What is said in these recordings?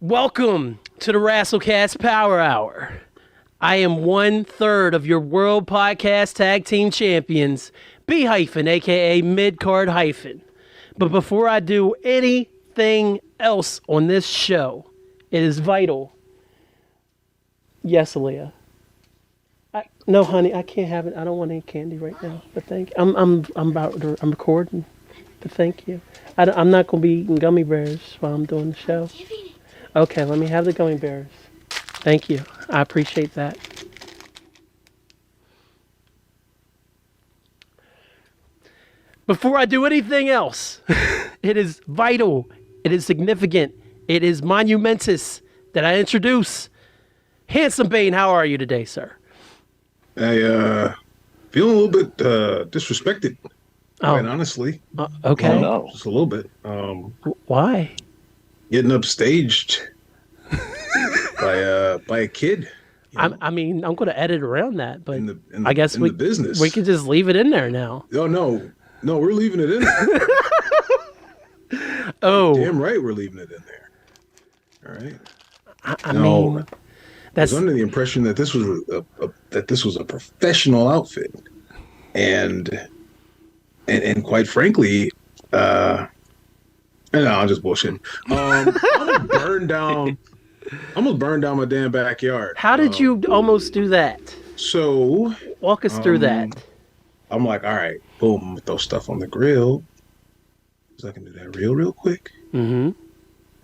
Welcome to the Rasslecast Power Hour. I am 1/3 of your World Podcast Tag Team Champions, B-, aka Midcard-. But before I do anything else on this show, it is vital. Yes, Aaliyah. No, honey, I can't have it. I don't want any candy right now. But thank you. I'm recording. But thank you. I'm not gonna be eating gummy bears while I'm doing the show. Okay, let me have the gummy bears. Thank you. I appreciate that. Before I do anything else, it is vital, it is significant, it is monumentous that I introduce Handsome Bane. How are you today, sir? I feeling a little bit disrespected, quite honestly. Okay. No. Just a little bit. Why? Getting upstaged by a kid. I mean, I'm going to edit around that, but I guess the business. We could just leave it in there now. Oh, no, we're leaving it in there. Oh, damn right, we're leaving it in there. All right. I mean, I was under the impression that this was a professional outfit, and quite frankly, no, I'm just bullshitting. Almost burned down my damn backyard. How did you almost do that? So walk us through that. I'm like, all right, boom, I'm gonna throw stuff on the grill, so I can do that real quick, and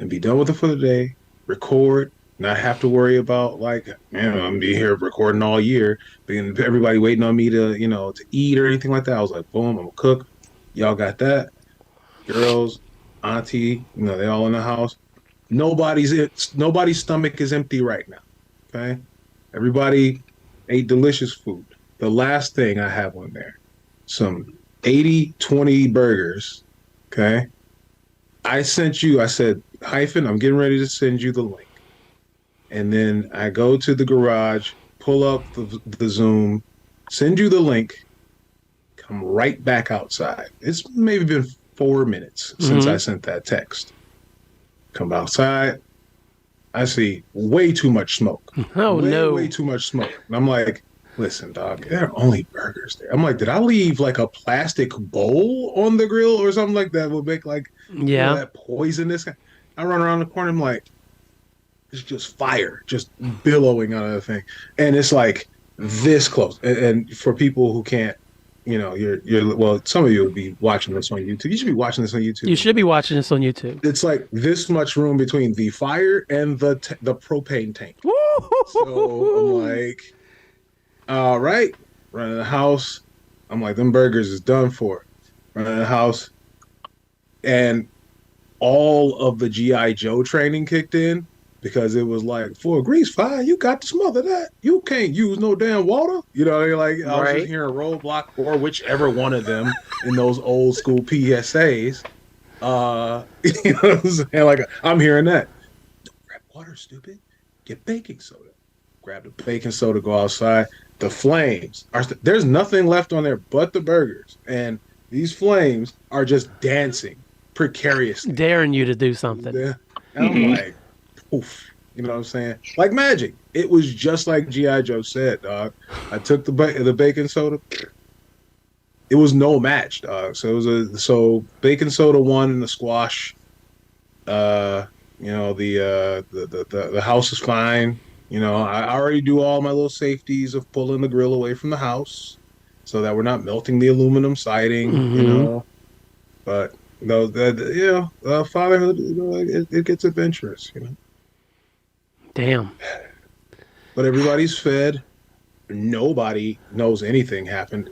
be done with it for the day. Record. Not have to worry about like, man, I'm gonna be here recording all year, being everybody waiting on me to, to eat or anything like that. I was like, boom, I'm gonna cook. Y'all got that. Girls, auntie, they all in the house. Nobody's stomach is empty right now. Okay, everybody ate delicious food. The last thing I have on there, some 80/20 burgers. Okay, I said, Hyphen, I'm getting ready to send you the link. And then I go to the garage, pull up the Zoom, send you the link, come right back outside. It's maybe been 4 minutes since I sent that text. Come outside, I see way too much smoke. Oh, no. Way too much smoke. And I'm like, listen, dog, there are only burgers there. I'm like, did I leave like a plastic bowl on the grill or something like that would make like that poisonous? I run around the corner, I'm like, it's just fire, just billowing out of the thing. And it's like this close. And for people who can't, well, some of you will be watching this on YouTube. You should be watching this on YouTube. You should be watching this on YouTube. It's like this much room between the fire and the propane tank. So I'm like, all right, running the house. I'm like, them burgers is done for. Running the house. And all of the G.I. Joe training kicked in. Because it was like, for a grease fire, you got to smother that. You can't use no damn water. You're like, I was just hearing Roadblock or whichever one of them in those old school PSAs. You know what I'm saying? Like, I'm hearing that. Don't grab water, stupid. Get baking soda. Grab the baking soda, go outside. The flames there's nothing left on there but the burgers. And these flames are just dancing precariously. Daring you to do something. And I'm like, oof, you know what I'm saying? Like magic. It was just like G.I. Joe said, dog. I took the baking soda. It was no match, dog. So it was baking soda won in the squash. The house is fine. I already do all my little safeties of pulling the grill away from the house so that we're not melting the aluminum siding, But fatherhood, it gets adventurous, Damn. But everybody's fed. Nobody knows anything happened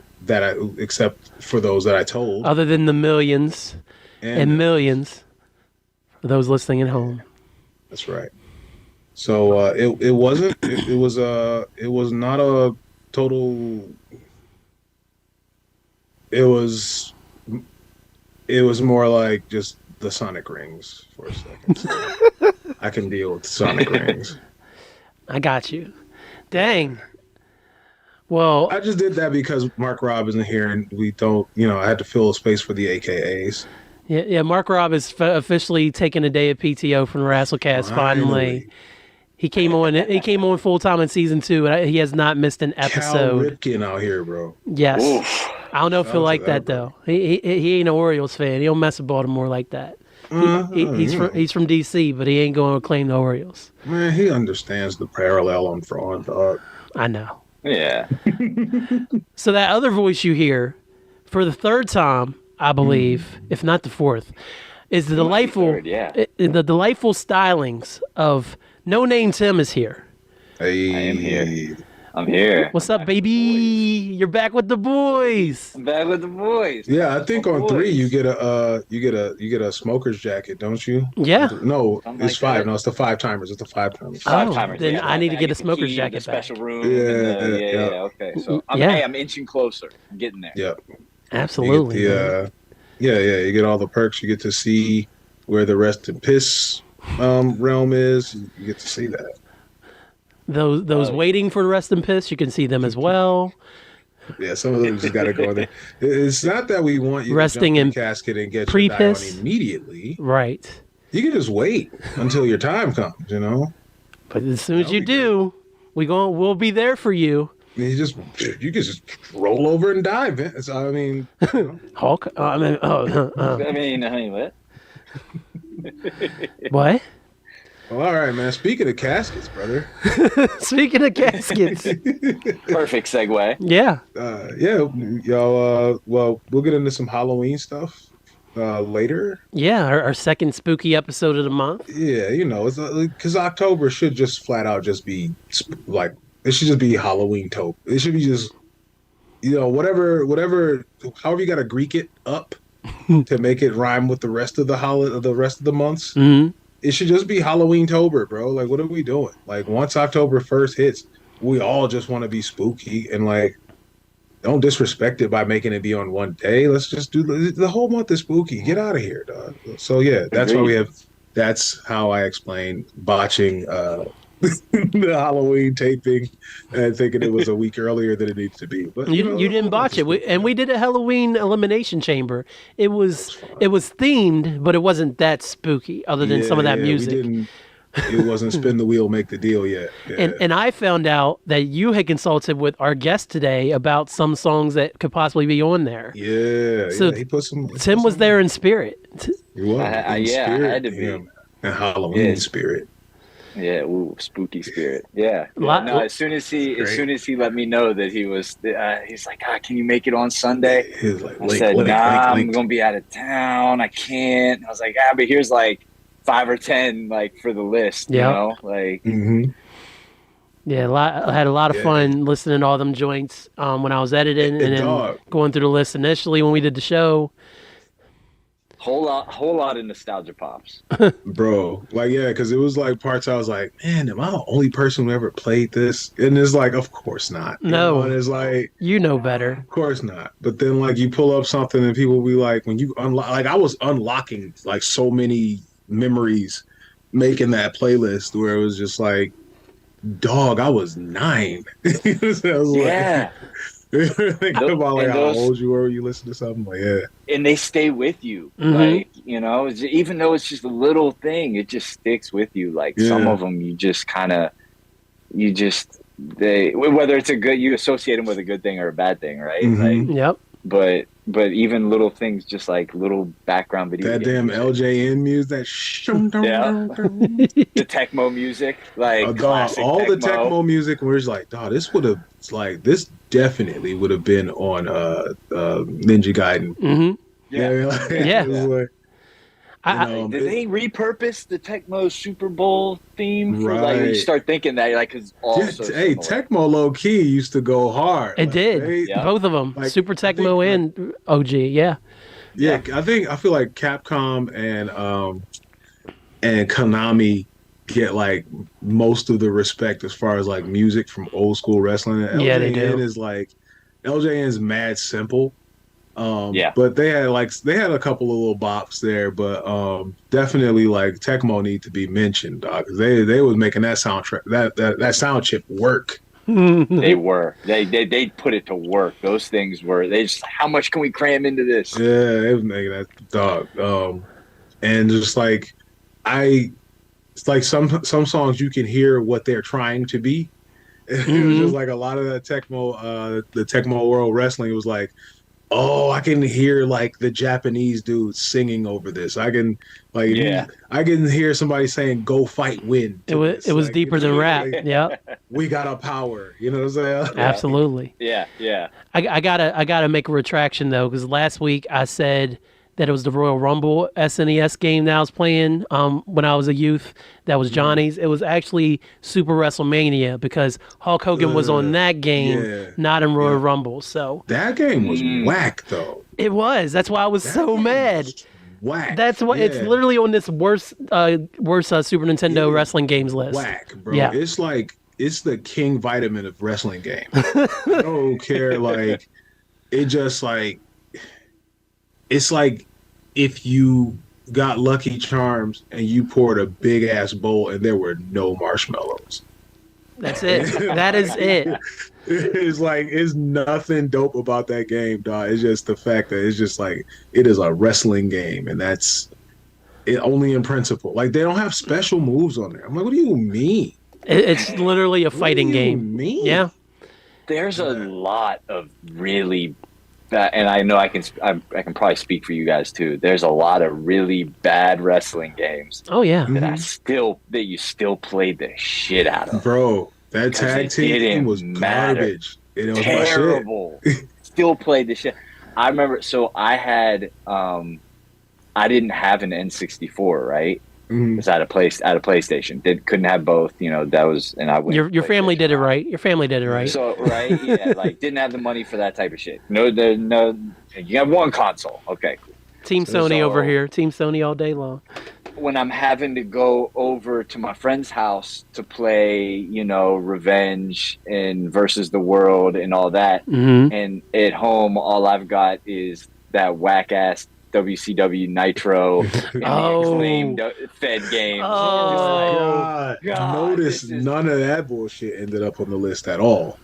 except for those that I told. Other than the millions and millions for those listening at home. That's right. So it was not a total. It was more like just the sonic rings for a second. So I can deal with sonic rings. I got you. Dang. Well, I just did that because Mark Rob isn't here and we don't, I had to fill a space for the AKAs. Yeah. Mark Robb is officially taking a day of PTO from the Rasslecast. Finally, he came on. He came on full time in season 2, and he has not missed an episode. Cal Ripken out here, bro. Yes. Oof. I don't know if he'll like that bro. though. He ain't an Orioles fan. He don't mess with Baltimore like that. He's from DC, but he ain't going to claim the Orioles. Man, he understands the parallel on fraud, dog. I know. Yeah. So that other voice you hear for the third time, I believe, if not the fourth, is the delightful, the delightful stylings of No Name Tim is here. Hey. I am here. I'm here. What's up, baby? You're back with the boys. I'm back with the boys. Yeah, I think on boys. 3 you get a smoker's jacket, don't you? Yeah. No, Something it's like 5. that. No, it's the 5 timers. It's the 5 timers. Oh, 5-timers. then Yeah, I need to get a the smoker's key, jacket the back. special room. Yeah. Okay. So I'm, Yeah. hey, I'm inching closer. I'm getting there. Yep. Absolutely. You get you get all the perks. You get to see where the rest in piss realm is. You get to see that. Those waiting for the rest in piss, you can see them as well. Yeah, some of them just got to go there. It's not that we want you Resting to jump in in the casket and get your pre-piss. die on immediately. Right. You can just wait until your time comes, you know? But as soon as you do, we'll be there for you. You can just roll over and dive. I mean, you know. Hulk. I mean, what? What? Well, all right, man. Speaking of caskets, brother. Speaking of caskets. Perfect segue. Yeah. Y'all. Well, we'll get into some Halloween stuff later. Yeah, our second spooky episode of the month. Yeah, you know, it's because October should just flat out just be like it should just be Halloween tope. It should be just whatever, however you got to Greek it up to make it rhyme with the rest of the rest of the months. Mm-hmm. It should just be Halloween-tober, bro. Like, what are we doing? Like, once October 1st hits, we all just want to be spooky and like don't disrespect it by making it be on one day. Let's just do the whole month is spooky. Get out of here, dog. So yeah, that's why we have. That's how I explain botching the Halloween taping and thinking it was a week earlier than it needs to be. But You didn't botch it. We did a Halloween elimination chamber. It was themed, but it wasn't that spooky other than some of that music. It wasn't spin the wheel, make the deal yet. Yeah. And I found out that you had consulted with our guest today about some songs that could possibly be on there. Yeah. So he put some. Tim was there in spirit. He was. I had to be. And Halloween spirit. Yeah, spooky spirit. Yeah. Lot- No, as soon as he let me know that he was, he's like, can you make it on Sunday? He was like, I said, I'm gonna be out of town. I can't. I was like, but here's like 5 or 10 like for the list. Yeah. You know, like. Mm-hmm. Yeah, I had a lot of fun listening to all them joints when I was editing and then going through the list initially when we did the show. Whole lot of nostalgia pops. Bro, like, yeah, because it was like parts I was like, man, am I the only person who ever played this? And it's like, of course not. No. And it's like, you know better. of course not. But then like you pull up something and people be like, when you unlock, like I was unlocking like so many memories making that playlist where it was just like, dog, I was 9. Yeah. Think about like how old you were when you listen to something like and they stay with you. Like, you know, even though it's just a little thing, it just sticks with you. Like some of them whether it's you associate them with a good thing or a bad thing, right? Mm-hmm. Like, Yep. But even little things, just like little background video. that damn LJN music, that the Tecmo music, like classic all Tecmo. the Tecmo music, where it's like, dog, this definitely would have been on Ninja Gaiden. Mm-hmm. Did they repurpose the Tecmo Super Bowl theme? For, like, you start thinking that, like, because Tecmo low key used to go hard. It did. Both of them, like, Super Tecmo and OG. Yeah. I feel like Capcom and Konami get like most of the respect as far as like music from old school wrestling. And they do. Is like LJN's mad simple. But they had a couple of little bops there, but definitely like Tecmo need to be mentioned, dog. They was making that soundtrack that sound chip work They were. They put it to work. Those things were. They just how much can we cram into this? Yeah, it was making that dog. And just like I, it's like some songs you can hear what they're trying to be. It was just like a lot of that the Tecmo World Wrestling was like, oh, I can hear like the Japanese dudes singing over this. I can like, I can hear somebody saying "Go fight, win." It was like, deeper than rap. Like, yeah, we got a power. You know what I'm saying? absolutely. Yeah. I gotta make a retraction though, because last week I said that it was the Royal Rumble SNES game that I was playing when I was a youth. That was Johnny's. It was actually Super WrestleMania because Hulk Hogan was on that game, not in Royal Rumble. So that game was whack though. It was. That's why I was so mad. Whack. That's why it's literally on this worst Super Nintendo wrestling games list. Whack, bro. Yeah. It's like it's the King Vitamin of wrestling games. I don't care. Like it just like it's like if you got Lucky Charms and you poured a big ass bowl and there were no marshmallows. That's it. That is it. It's like it's nothing dope about that game, dog. It's just the fact that it's just like it is a wrestling game, and that's it only in principle. Like they don't have special moves on there. I'm like, what do you mean? It's literally a fighting game. Mean? Yeah. There's a lot of really and I know I can probably speak for you guys too. There's a lot of really bad wrestling games. Oh yeah. That you still played the shit out of. Bro, that tag team was garbage. It was terrible. Still played the shit. I remember. So I had I didn't have an N64, right? It was at a PlayStation. Couldn't have both. You know, that was, and I went. Your family did it right. Your family did it right. So yeah, like didn't have the money for that type of shit. No. You have one console. Okay, cool. Team Sony over here. Team Sony all day long. When I'm having to go over to my friend's house to play, you know, Revenge and Versus the World and all that, and at home all I've got is that whack ass WCW Nitro and the acclaimed Fed games. God. Notice none of that bullshit ended up on the list at all.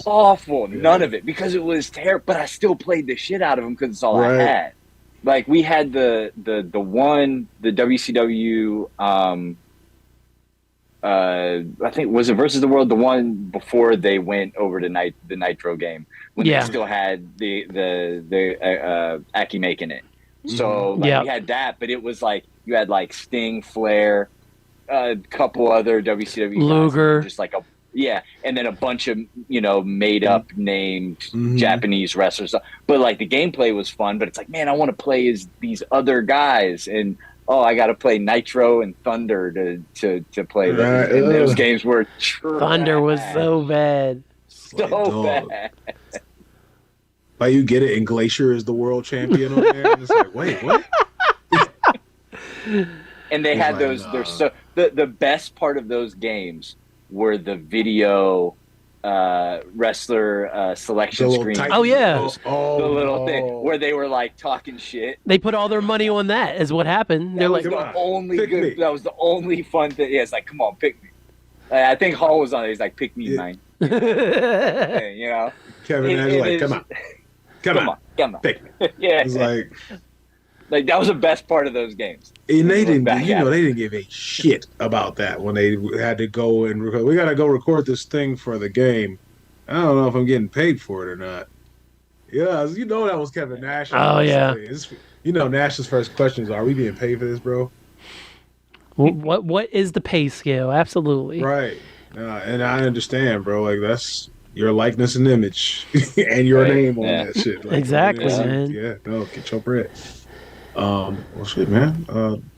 Awful. None of it. Because it was terrible. But I still played the shit out of them because it's all I had. Like we had the WCW I think was it Versus the World, the one before they went over to the Nitro game when they still had the Aki making it. So we had that, but it was like you had like Sting, Flair, a couple other WCW Luger, guys, just like and then a bunch of made up named Japanese wrestlers. But like the gameplay was fun, but it's like, man, I want to play as these other guys, and I got to play Nitro and Thunder to play them. And those games were trash. Thunder was so bad. So bad. Like you get it, and Glacier is the world champion on there. And it's like, wait, what? And they had those. They're so the best part of those games were the video wrestler selection screen. Oh yeah, the little thing where they were like talking shit. They put all their money on that. Is what happened. They're like, that was the only fun thing. Yeah, it's like, come on, pick me. I think Hall was on it. He's like, pick me, man. You know, Kevin Nash like, come on, pick me. Yeah, it's like that was the best part of those games. And they didn't, they didn't give a shit about that when they had to go and record. We got to go record this thing for the game. I don't know if I'm getting paid for it or not. Yeah, you know that was Kevin Nash. Oh yeah. Nash's first question is, "Are we being paid for this, bro?" What is the pay scale? Absolutely. Right. And I understand, bro. Like that's your likeness and image and your name on that shit. Like, exactly, man. Yeah. No, get your bread. Well, shit, man.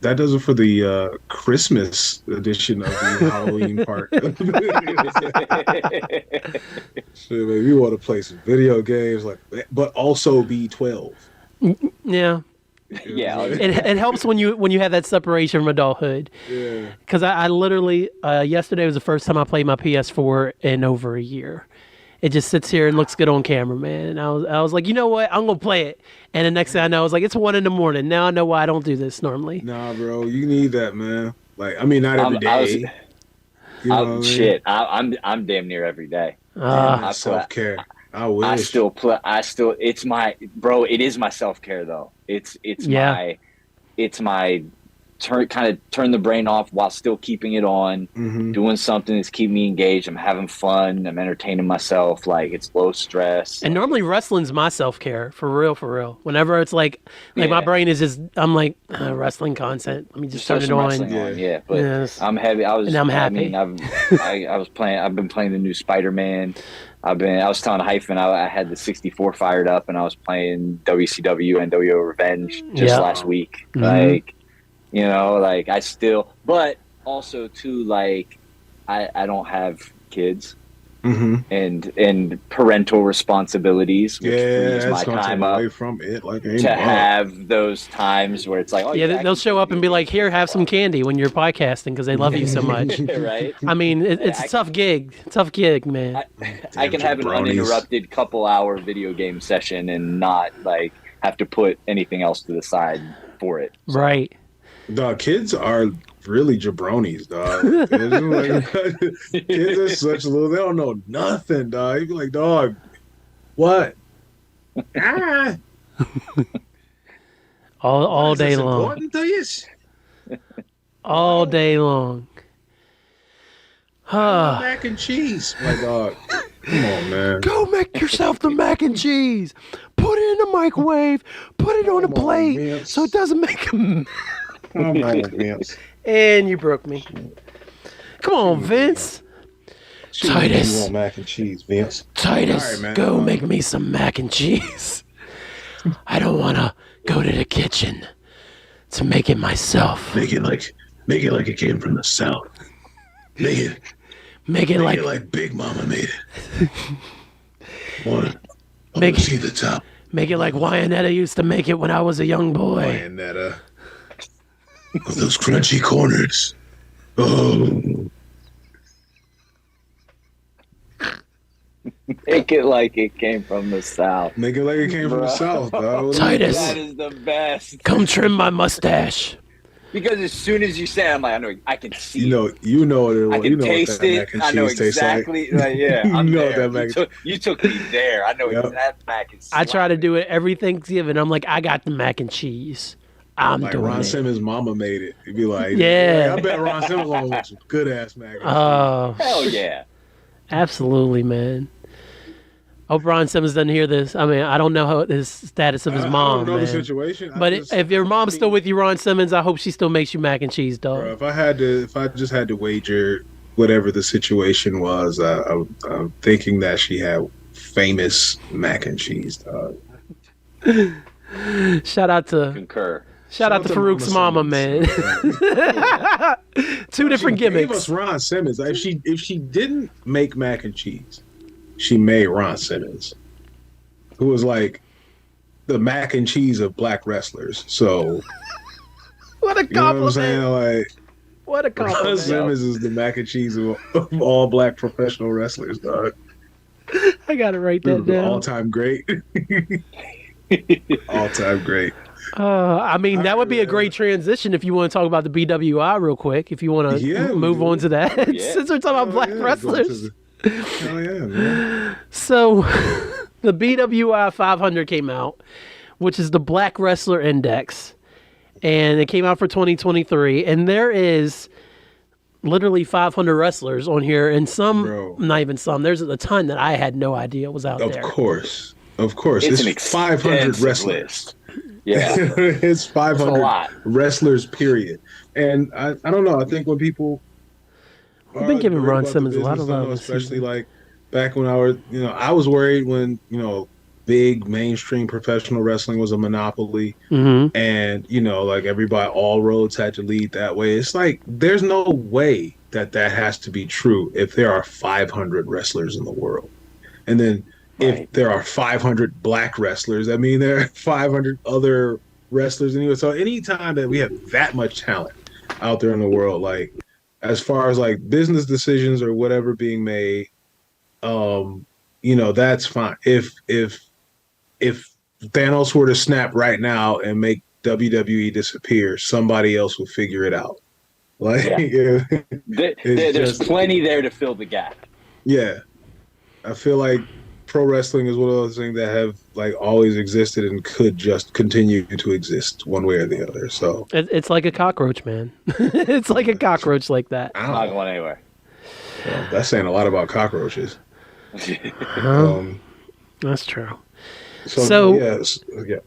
That does it for the Christmas edition of the Halloween part. Shit, man, we want to play some video games, but also be 12. Yeah. Yeah. It helps when you have that separation from adulthood. Yeah. Because I literally yesterday was the first time I played my PS4 in over a year. It just sits here and looks good on camera, man. I was like, you know what? I'm gonna play it. And the next thing I know, I was like, it's 1 a.m. Now I know why I don't do this normally. Nah, bro, you need that, man. Like, I mean, not every day. You know what I mean? Shit, I'm damn near every day. Self care. I wish. I still play. It's my bro. It is my self care though. It's my turn the brain off while still keeping it on, doing something that's keeping me engaged. I'm having fun. I'm entertaining myself. Like, it's low stress. And normally wrestling's my self-care, for real. Whenever it's like my brain is just, I'm like, wrestling content. Let me just turn it on. Yeah, but yes. I'm heavy. I'm happy. I mean, I've been playing the new Spider-Man. I was telling Hyphen I had the 64 fired up, and I was playing WCW and NWO Revenge just last week. Like, you know, like but also too, like, I don't have kids and parental responsibilities, which frees my time up away from it, like, to have those times where it's like, oh yeah, they'll show up and be like, here, have some candy when you're podcasting because they love you so much. Right? I mean, it's a tough gig, man. I can have an uninterrupted couple-hour video game session and not like have to put anything else to the side for it. So. Right. Dog, kids are really jabronis, dog. Kids are such little, they don't know nothing, dog. You be like, dog, what? all day long. Important to you? All day long. Mac and cheese, my dog. Come on, man. Go make yourself the mac and cheese. Put it in the microwave. Put it on a plate so it doesn't make a Come on, Vince. And you broke me. Come on, Vince. Titus. You want mac and cheese, Vince. Titus, right, go make me some mac and cheese. I don't want to go to the kitchen to make it myself. Make it like it came from the South. Make it like Big Mama made it. Make it see the top. Make it like Wyanetta used to make it when I was a young boy. Wyanetta. With those crunchy corners. Oh. Make it like it came from the South. Make it like it came from the South, dog. Titus. That is the best. Come trim my mustache. Because as soon as you say it, I'm like, I know, I can see you know what it was. I can taste it. I know exactly. Like, yeah, I'm there. You took me there. I know that mac and cheese. I try to do it every Thanksgiving. I'm like, I got the mac and cheese. I'm like doing Ron it. Simmons' mama made it. He'd be like, yeah. I bet Ron Simmons will make some good ass mac and cheese. Oh, hell yeah. Absolutely, man. Hope Ron Simmons doesn't hear this. I mean, I don't know how his status of his mom. I don't know man. the situation. But if your mom's still with you, Ron Simmons, I hope she still makes you mac and cheese, dog. Bro, if I just had to wager whatever the situation was, I'm thinking that she had famous mac and cheese, dog. Shout out to Concur. Shout out to Farouk's mama, man. Two different gimmicks. Gave us Ron Simmons. If she didn't make mac and cheese, she made Ron Simmons, who was like the mac and cheese of black wrestlers. So what a compliment! You know what I'm saying? Like, what a compliment! Ron Simmons is the mac and cheese of all black professional wrestlers, dog. I gotta write that down. All time great. All time great. I mean, that would be a great transition if you want to talk about the BWI real quick. If you want to move on to that, since we're talking about black wrestlers. Hell yeah, man. So, the BWI 500 came out, which is the Black Wrestler Index, and it came out for 2023. And there is literally 500 wrestlers on here, and some, not even some. There's a ton that I had no idea was out there. Of course, it's 500 wrestlers. List. Yeah, it's 500 wrestlers. Period. And I don't know. I think when people I've been giving Ron Simmons a lot of love, especially like back when I was worried when big mainstream professional wrestling was a monopoly, and like everybody, all roads had to lead that way. It's like there's no way that has to be true if there are 500 wrestlers in the world, and then. If there are 500 black wrestlers, I mean, there are 500 other wrestlers anyway. So anytime that we have that much talent out there in the world, like as far as like business decisions or whatever being made, that's fine. If Thanos were to snap right now and make WWE disappear, somebody else will figure it out. Like, there's plenty there to fill the gap. Yeah, I feel like pro wrestling is one of those things that have like always existed and could just continue to exist one way or the other. So It's like a cockroach, man. It's like a cockroach like that. Not going anywhere. Well, that's saying a lot about cockroaches. That's true. So yeah,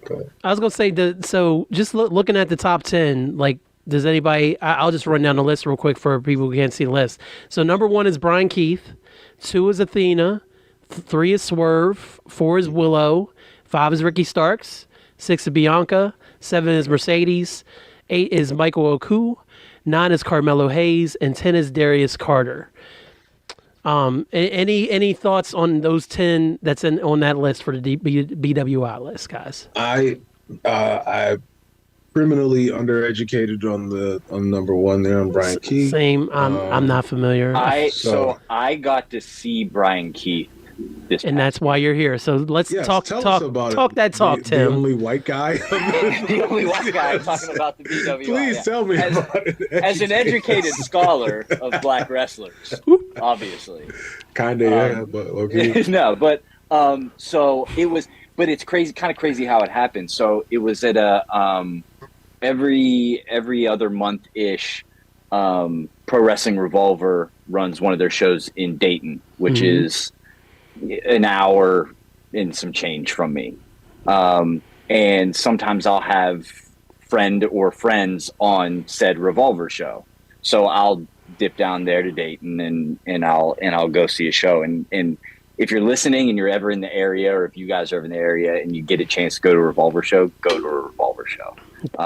go ahead. I was gonna say so just looking at the top 10, like, does anybody? I'll just run down the list real quick for people who can't see the list. So number 1 is Brian Keith, 2 is Athena, 3 is Swerve, 4 is Willow, 5 is Ricky Starks, 6 is Bianca, 7 is Mercedes, 8 is Michael Oku, 9 is Carmelo Hayes, and 10 is Darius Carter. Any thoughts on those 10 that's on that list for the BWI list, guys? I criminally undereducated on number 1 there on Brian Keith. Same. I'm not familiar. So I got to see Brian Keith and that's why you're here. So let's talk that talk, Tim. The only white guy. The only white guy talking about the BWI. Please tell me about it. As an educated scholar of black wrestlers, obviously. Kind of, yeah, but okay. No, but so it was, but it's kind of crazy how it happened. So it was at a every other month ish. Pro Wrestling Revolver runs one of their shows in Dayton, which is an hour and some change from me. And sometimes I'll have friend or friends on said Revolver show. So I'll dip down there to Dayton and I'll go see a show. And if you're listening and you're ever in the area, or if you guys are ever in the area and you get a chance to go to a Revolver show, go to a Revolver show.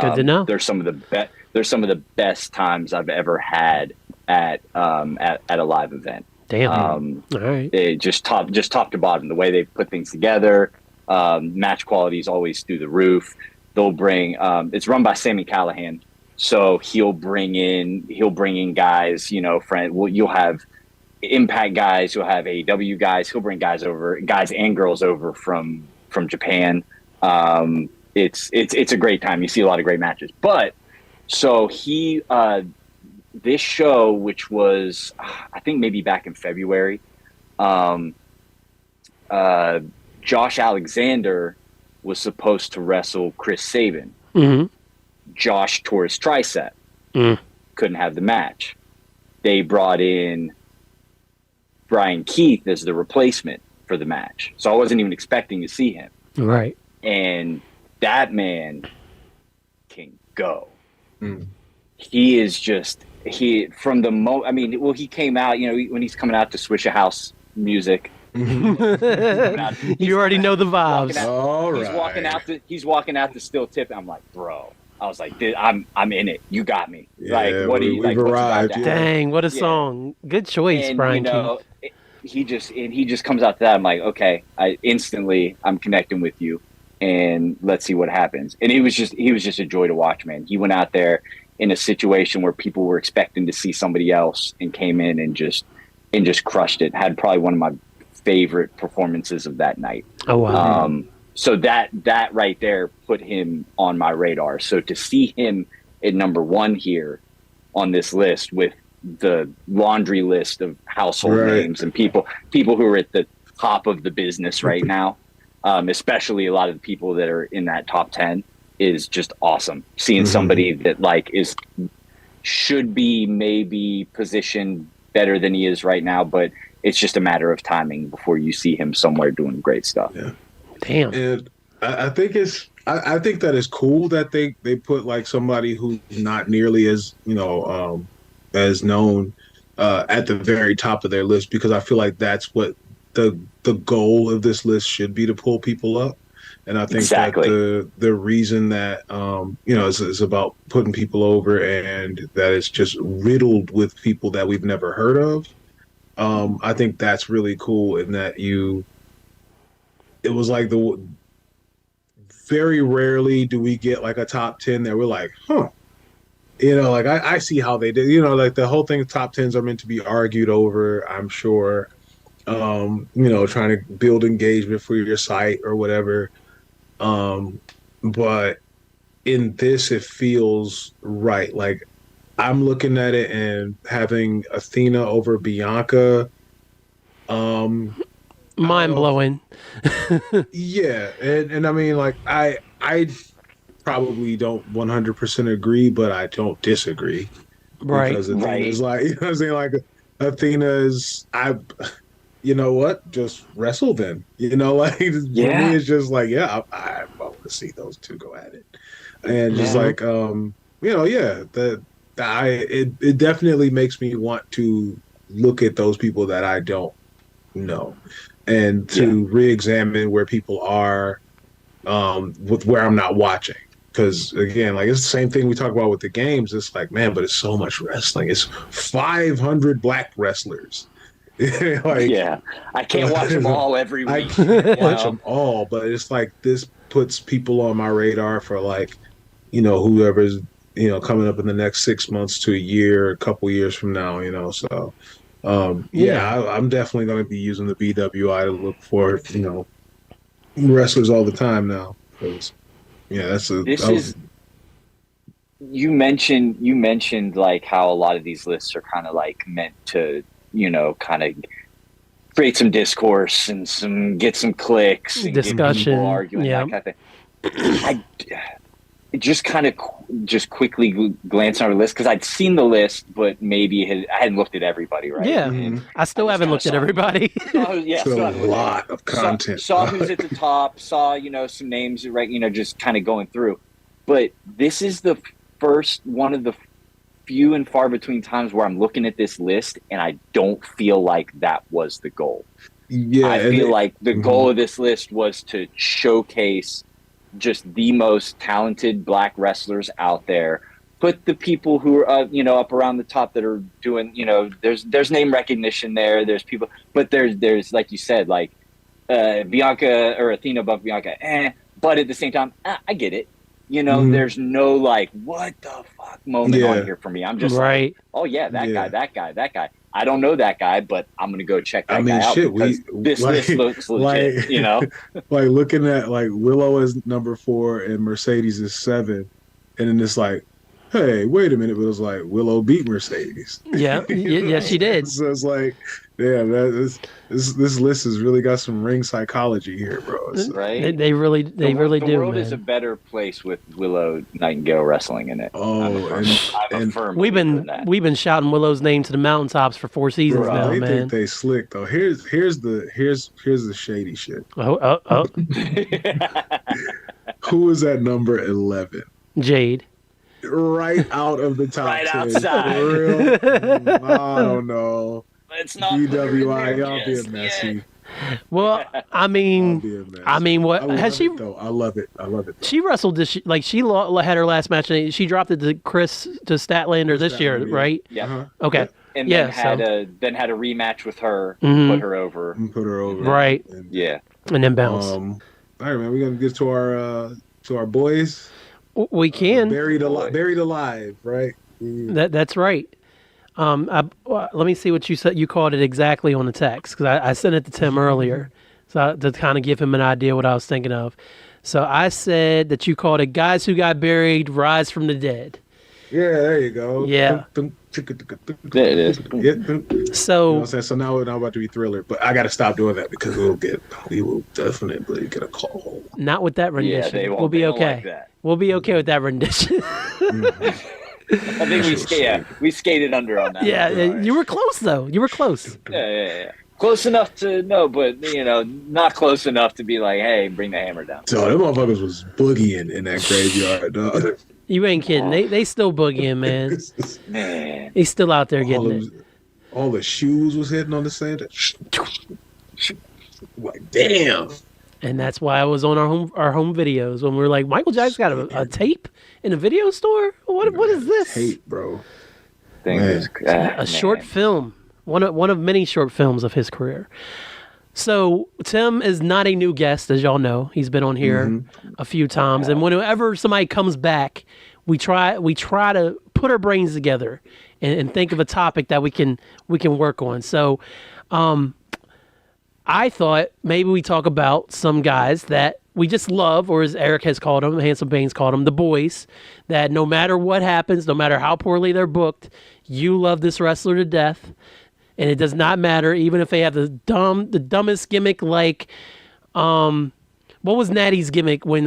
Good to know. There's some of the best times I've ever had at a live event. Damn. All right. It just top to bottom, the way they put things together. Match quality is always through the roof. They'll bring it's run by Sammy Callahan, so he'll bring in guys, you'll have Impact guys, you'll have AEW guys, he'll bring guys and girls over from Japan. It's a great time. You see a lot of great matches. But so he this show, which was, I think maybe back in February, Josh Alexander was supposed to wrestle Chris Sabin. Mm-hmm. Josh tore his tricep. Couldn't have the match. They brought in Brian Keith as the replacement for the match. So I wasn't even expecting to see him. Right. And that man can go. He is just... he came out, when he's coming out to Swishahouse music. You already know the vibes. All right. He's walking out the Still Tip. I'm like, bro. I was like, dude, I'm in it. You got me. Yeah, we've arrived. Dang, what a song. Good choice, and, Brian Keith. He just comes out to that. I'm like, okay, I'm connecting with you, and let's see what happens. And he was just a joy to watch, man. He went out there in a situation where people were expecting to see somebody else and came in and just crushed it. Had probably one of my favorite performances of that night. Oh, wow. So that right there put him on my radar. So to see him at number 1 here on this list with the laundry list of household names and people who are at the top of the business right now, especially a lot of the people that are in that top 10, is just awesome. Seeing somebody that should be maybe positioned better than he is right now, but it's just a matter of timing before you see him somewhere doing great stuff. Yeah. Damn. And I think I think that is cool that they put like somebody who's not nearly as as known at the very top of their list, because I feel like that's what the goal of this list should be, to pull people up. And I think that the reason that is about putting people over, and that it's just riddled with people that we've never heard of. I think that's really cool, in that it was like very rarely do we get like a top 10 that we're like, huh. I see how they did. Like the whole thing, top 10s are meant to be argued over, I'm sure. Trying to build engagement for your site or whatever. But in this, it feels right. Like I'm looking at it and having Athena over Bianca. Mind blowing. Yeah, and I mean, like I probably don't 100% agree, but I don't disagree Right. because Athena is like, you know what I'm saying, like Athena is you know what, just wrestle then, you know, like for me it's just like, yeah, I want to see those two go at it, and just like you know, yeah, it definitely makes me want to look at those people that I don't know and to re-examine where people are with where I'm not watching. Because again, like it's the same thing we talk about with the games. It's like, man, but it's so much wrestling. It's 500 black wrestlers. Like, I can't watch them all every week. I can't watch them all, but it's like this puts people on my radar for like, you know, whoever's, you know, coming up in the next 6 months to a year, a couple years from now, you know. So, I'm definitely going to be using the BWI to look for, you know, wrestlers all the time now. Because you mentioned like how a lot of these lists are kind of like meant to, you know, kind of create some discourse and get some clicks and discussion, get people arguing, that kind of thing. I just kind of quickly glanced on our list because I'd seen the list, but maybe I hadn't looked at everybody, right? Yeah, I still haven't looked at everybody. It's a lot of content. Saw who's at the top, saw, you know, some names, right, you know, just kind of going through. But this is the first one of the few and far between times where I'm looking at this list and I don't feel like that was the goal. Yeah, I feel like the goal of this list was to showcase just the most talented black wrestlers out there. Put the people who are, you know, up around the top that are doing, you know, there's name recognition there. There's people, but there's like you said, like Bianca or Athena above Bianca, but at the same time, I get it. You know, there's no like, what the fuck moment on here for me. I'm just like, oh yeah, that guy. I don't know that guy, but I'm gonna go check that guy out because this list looks legit. Like, you know, like looking at like Willow is number 4 and Mercedes is 7, and then it's like, hey, wait a minute, it was like Willow beat Mercedes. Yeah, yeah, she did. So it's like, damn, this list has really got some ring psychology here, bro. Right? They really do. The world man. is a better place with Willow Nightingale wrestling in it. We've been shouting Willow's name to the mountaintops for 4 seasons now, they man. Think they slick though. Here's the shady shit. Oh. Who is at number 11? Jade. Right out of the top 10. Outside. For real? I don't know. It's not BWI, y'all being messy. Well, I mean, what has she? Though I love it. She wrestled this like she had her last match. And she dropped it to Statlander this year, right? Yeah. Okay. And then had a rematch with her, put her over, right? And, and then bounce. All right, man. We're gonna get to our boys. We can buried alive, right? That's right. Let me see what you said. You called it exactly on the text because I sent it to Tim earlier, so to kind of give him an idea what I was thinking of. So I said that you called it "Guys Who Got Buried Rise from the Dead." Yeah, there you go. Yeah. There it is. So, you know what I'm saying? So now about to be Thriller, but I got to stop doing that because we will definitely get a call. Not with that rendition. Yeah, we'll be okay. Like that. We'll be okay with that rendition. I think we skated under on that. Yeah, you were close though. You were close. Yeah. Close enough to know, but you know, not close enough to be like, hey, bring the hammer down. So them motherfuckers was boogieing in that graveyard, dog. You ain't kidding. They still boogieing, man. Man, he's still out there getting it. All the shoes was hitting on the sand. Like, damn. And that's why I was on our home videos when we were like, Michael Jackson got a tape in a video store. What is this? Tape, bro. A short film. One of many short films of his career. So Tim is not a new guest, as y'all know. He's been on here a few times, and whenever somebody comes back, we try to put our brains together and think of a topic that we can work on. So, I thought maybe we talk about some guys that we just love, or as Eric has called them, Handsome Baines called them, the boys, that no matter what happens, no matter how poorly they're booked, you love this wrestler to death. And it does not matter, even if they have the dumbest gimmick, like, what was Natty's gimmick when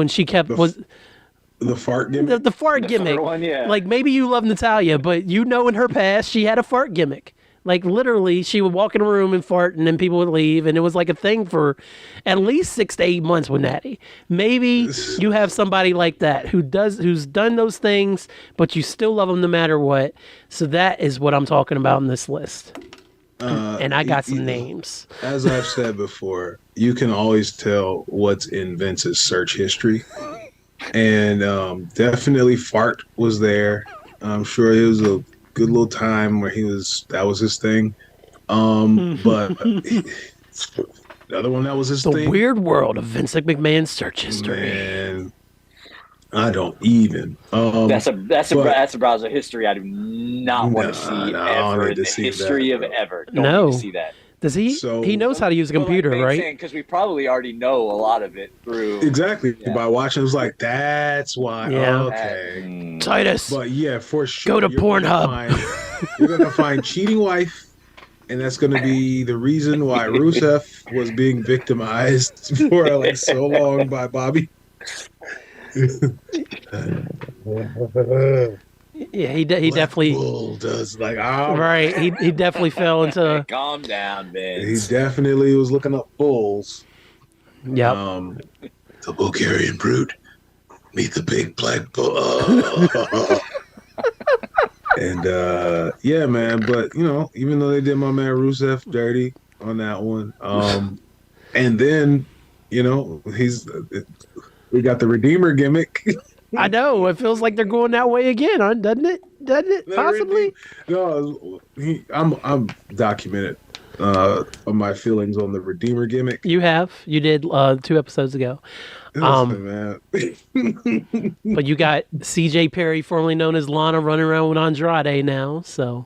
she kept the fart gimmick? The fart gimmick. One, yeah. Like, maybe you love Natalya, but in her past, she had a fart gimmick. Like, literally, she would walk in a room and fart, and then people would leave, and it was like a thing for at least 6 to 8 months with Natty. Maybe you have somebody like that who's done those things, but you still love them no matter what. So that is what I'm talking about in this list. And I got some names. As I've said before, you can always tell what's in Vince's search history. And definitely Fart was there. I'm sure it was a good little time where that was his thing. But the other one that was his thing. The weird world of Vince McMahon's search history. Man, I don't even. That's a browser history I do not want to see ever in the history of ever. Don't need to see that. Does he? He knows how to use a computer, right? Because we probably already know a lot of it through. Exactly. Yeah. By watching, it was like, that's why. Yeah. Okay. Titus. But yeah, for sure. Go to Pornhub. You're going to find Cheating Wife, and that's going to be the reason why Rusev was being victimized for like so long by Bobby. Yeah, he definitely does like right. He definitely fell into. Calm down, Vince. He definitely was looking up bulls. Yep. The Bulgarian brute. Meet the big black bull. And yeah, man. But even though they did my man Rusev dirty on that one, and then we got the Redeemer gimmick. I know. It feels like they're going that way again, doesn't it? Doesn't it? Possibly. No, I'm documented on my feelings on the Redeemer gimmick. You have. You did 2 episodes ago. Listen, man. But you got CJ Perry, formerly known as Lana, running around with Andrade now. So.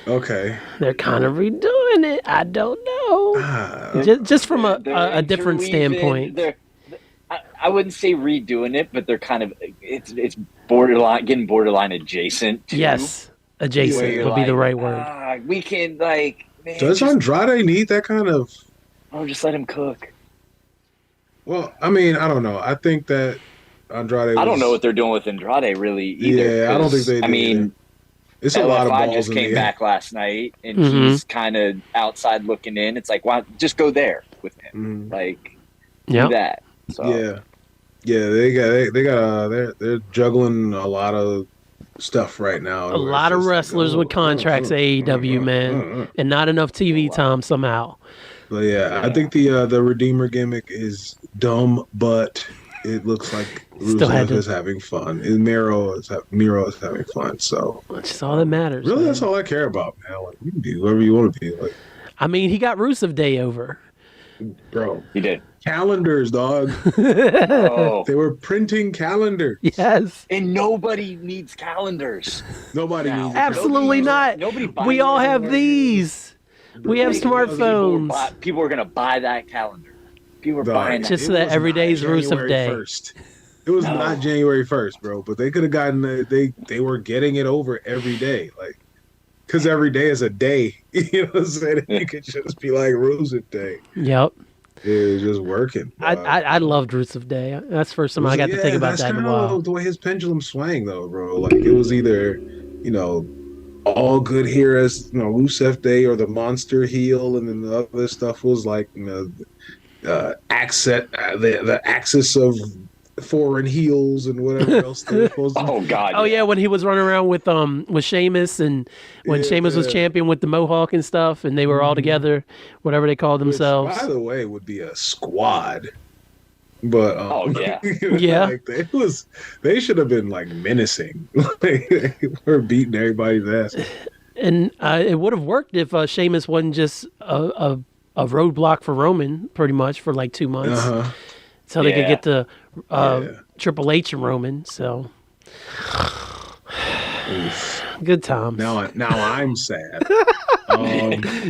Okay. They're kind of redoing it. I don't know. Just from a different standpoint. I wouldn't say redoing it, but they're kind of it's getting borderline adjacent. Yes, adjacent would be the right word. We can man, does Andrade need that kind of? Oh, just let him cook. Well, I mean, I don't know. I think that Andrade. I don't know what they're doing with Andrade really either. Yeah, I don't think they do. I mean, it's a lot of balls. Just came back last night, and he's kind of outside looking in. It's like, why just go there with him? Like, do that. So. Yeah, they're juggling a lot of stuff right now. A lot of wrestlers with contracts, AEW, man, and not enough TV time somehow. But yeah, I think the Redeemer gimmick is dumb, but it looks like Rusev is having fun. And Miro is having fun. So that's all that matters. Really, that's all I care about, man. Like, you can be whoever you want to be. Like, I mean, he got Rusev Day over. Bro, he did. Calendars, dog. They were printing calendars. Yes. And nobody needs calendars. Nobody needs Absolutely not. We all have these. We have smartphones. People are going to buy that calendar. People are buying that. Just so that every day is Rusev Day. 1st. It was not January 1st, bro. But they could have gotten they were getting it over every day. Like, because every day is a day. You know what I'm saying? It could just be like Rusev Day. Yep. It was just working. I loved Rusev Day. That's the first time I got to think about that in a while. The way his pendulum swang, though, bro. Like, it was either, all good here as, Rusev Day or the monster heel, and then the other stuff was like, the axis of foreign heels and whatever else they were supposed to. Oh God! Oh yeah, when he was running around with Sheamus, and when Sheamus was champion with the Mohawk and stuff, and they were all together, whatever they called themselves. Which, by the way, would be a squad. But yeah, like they should have been like menacing. They were beating everybody's ass. And it would have worked if Sheamus wasn't just a roadblock for Roman, pretty much for like 2 months. So they could get to Triple H and Roman. So Oof. Good times. Now I'm sad.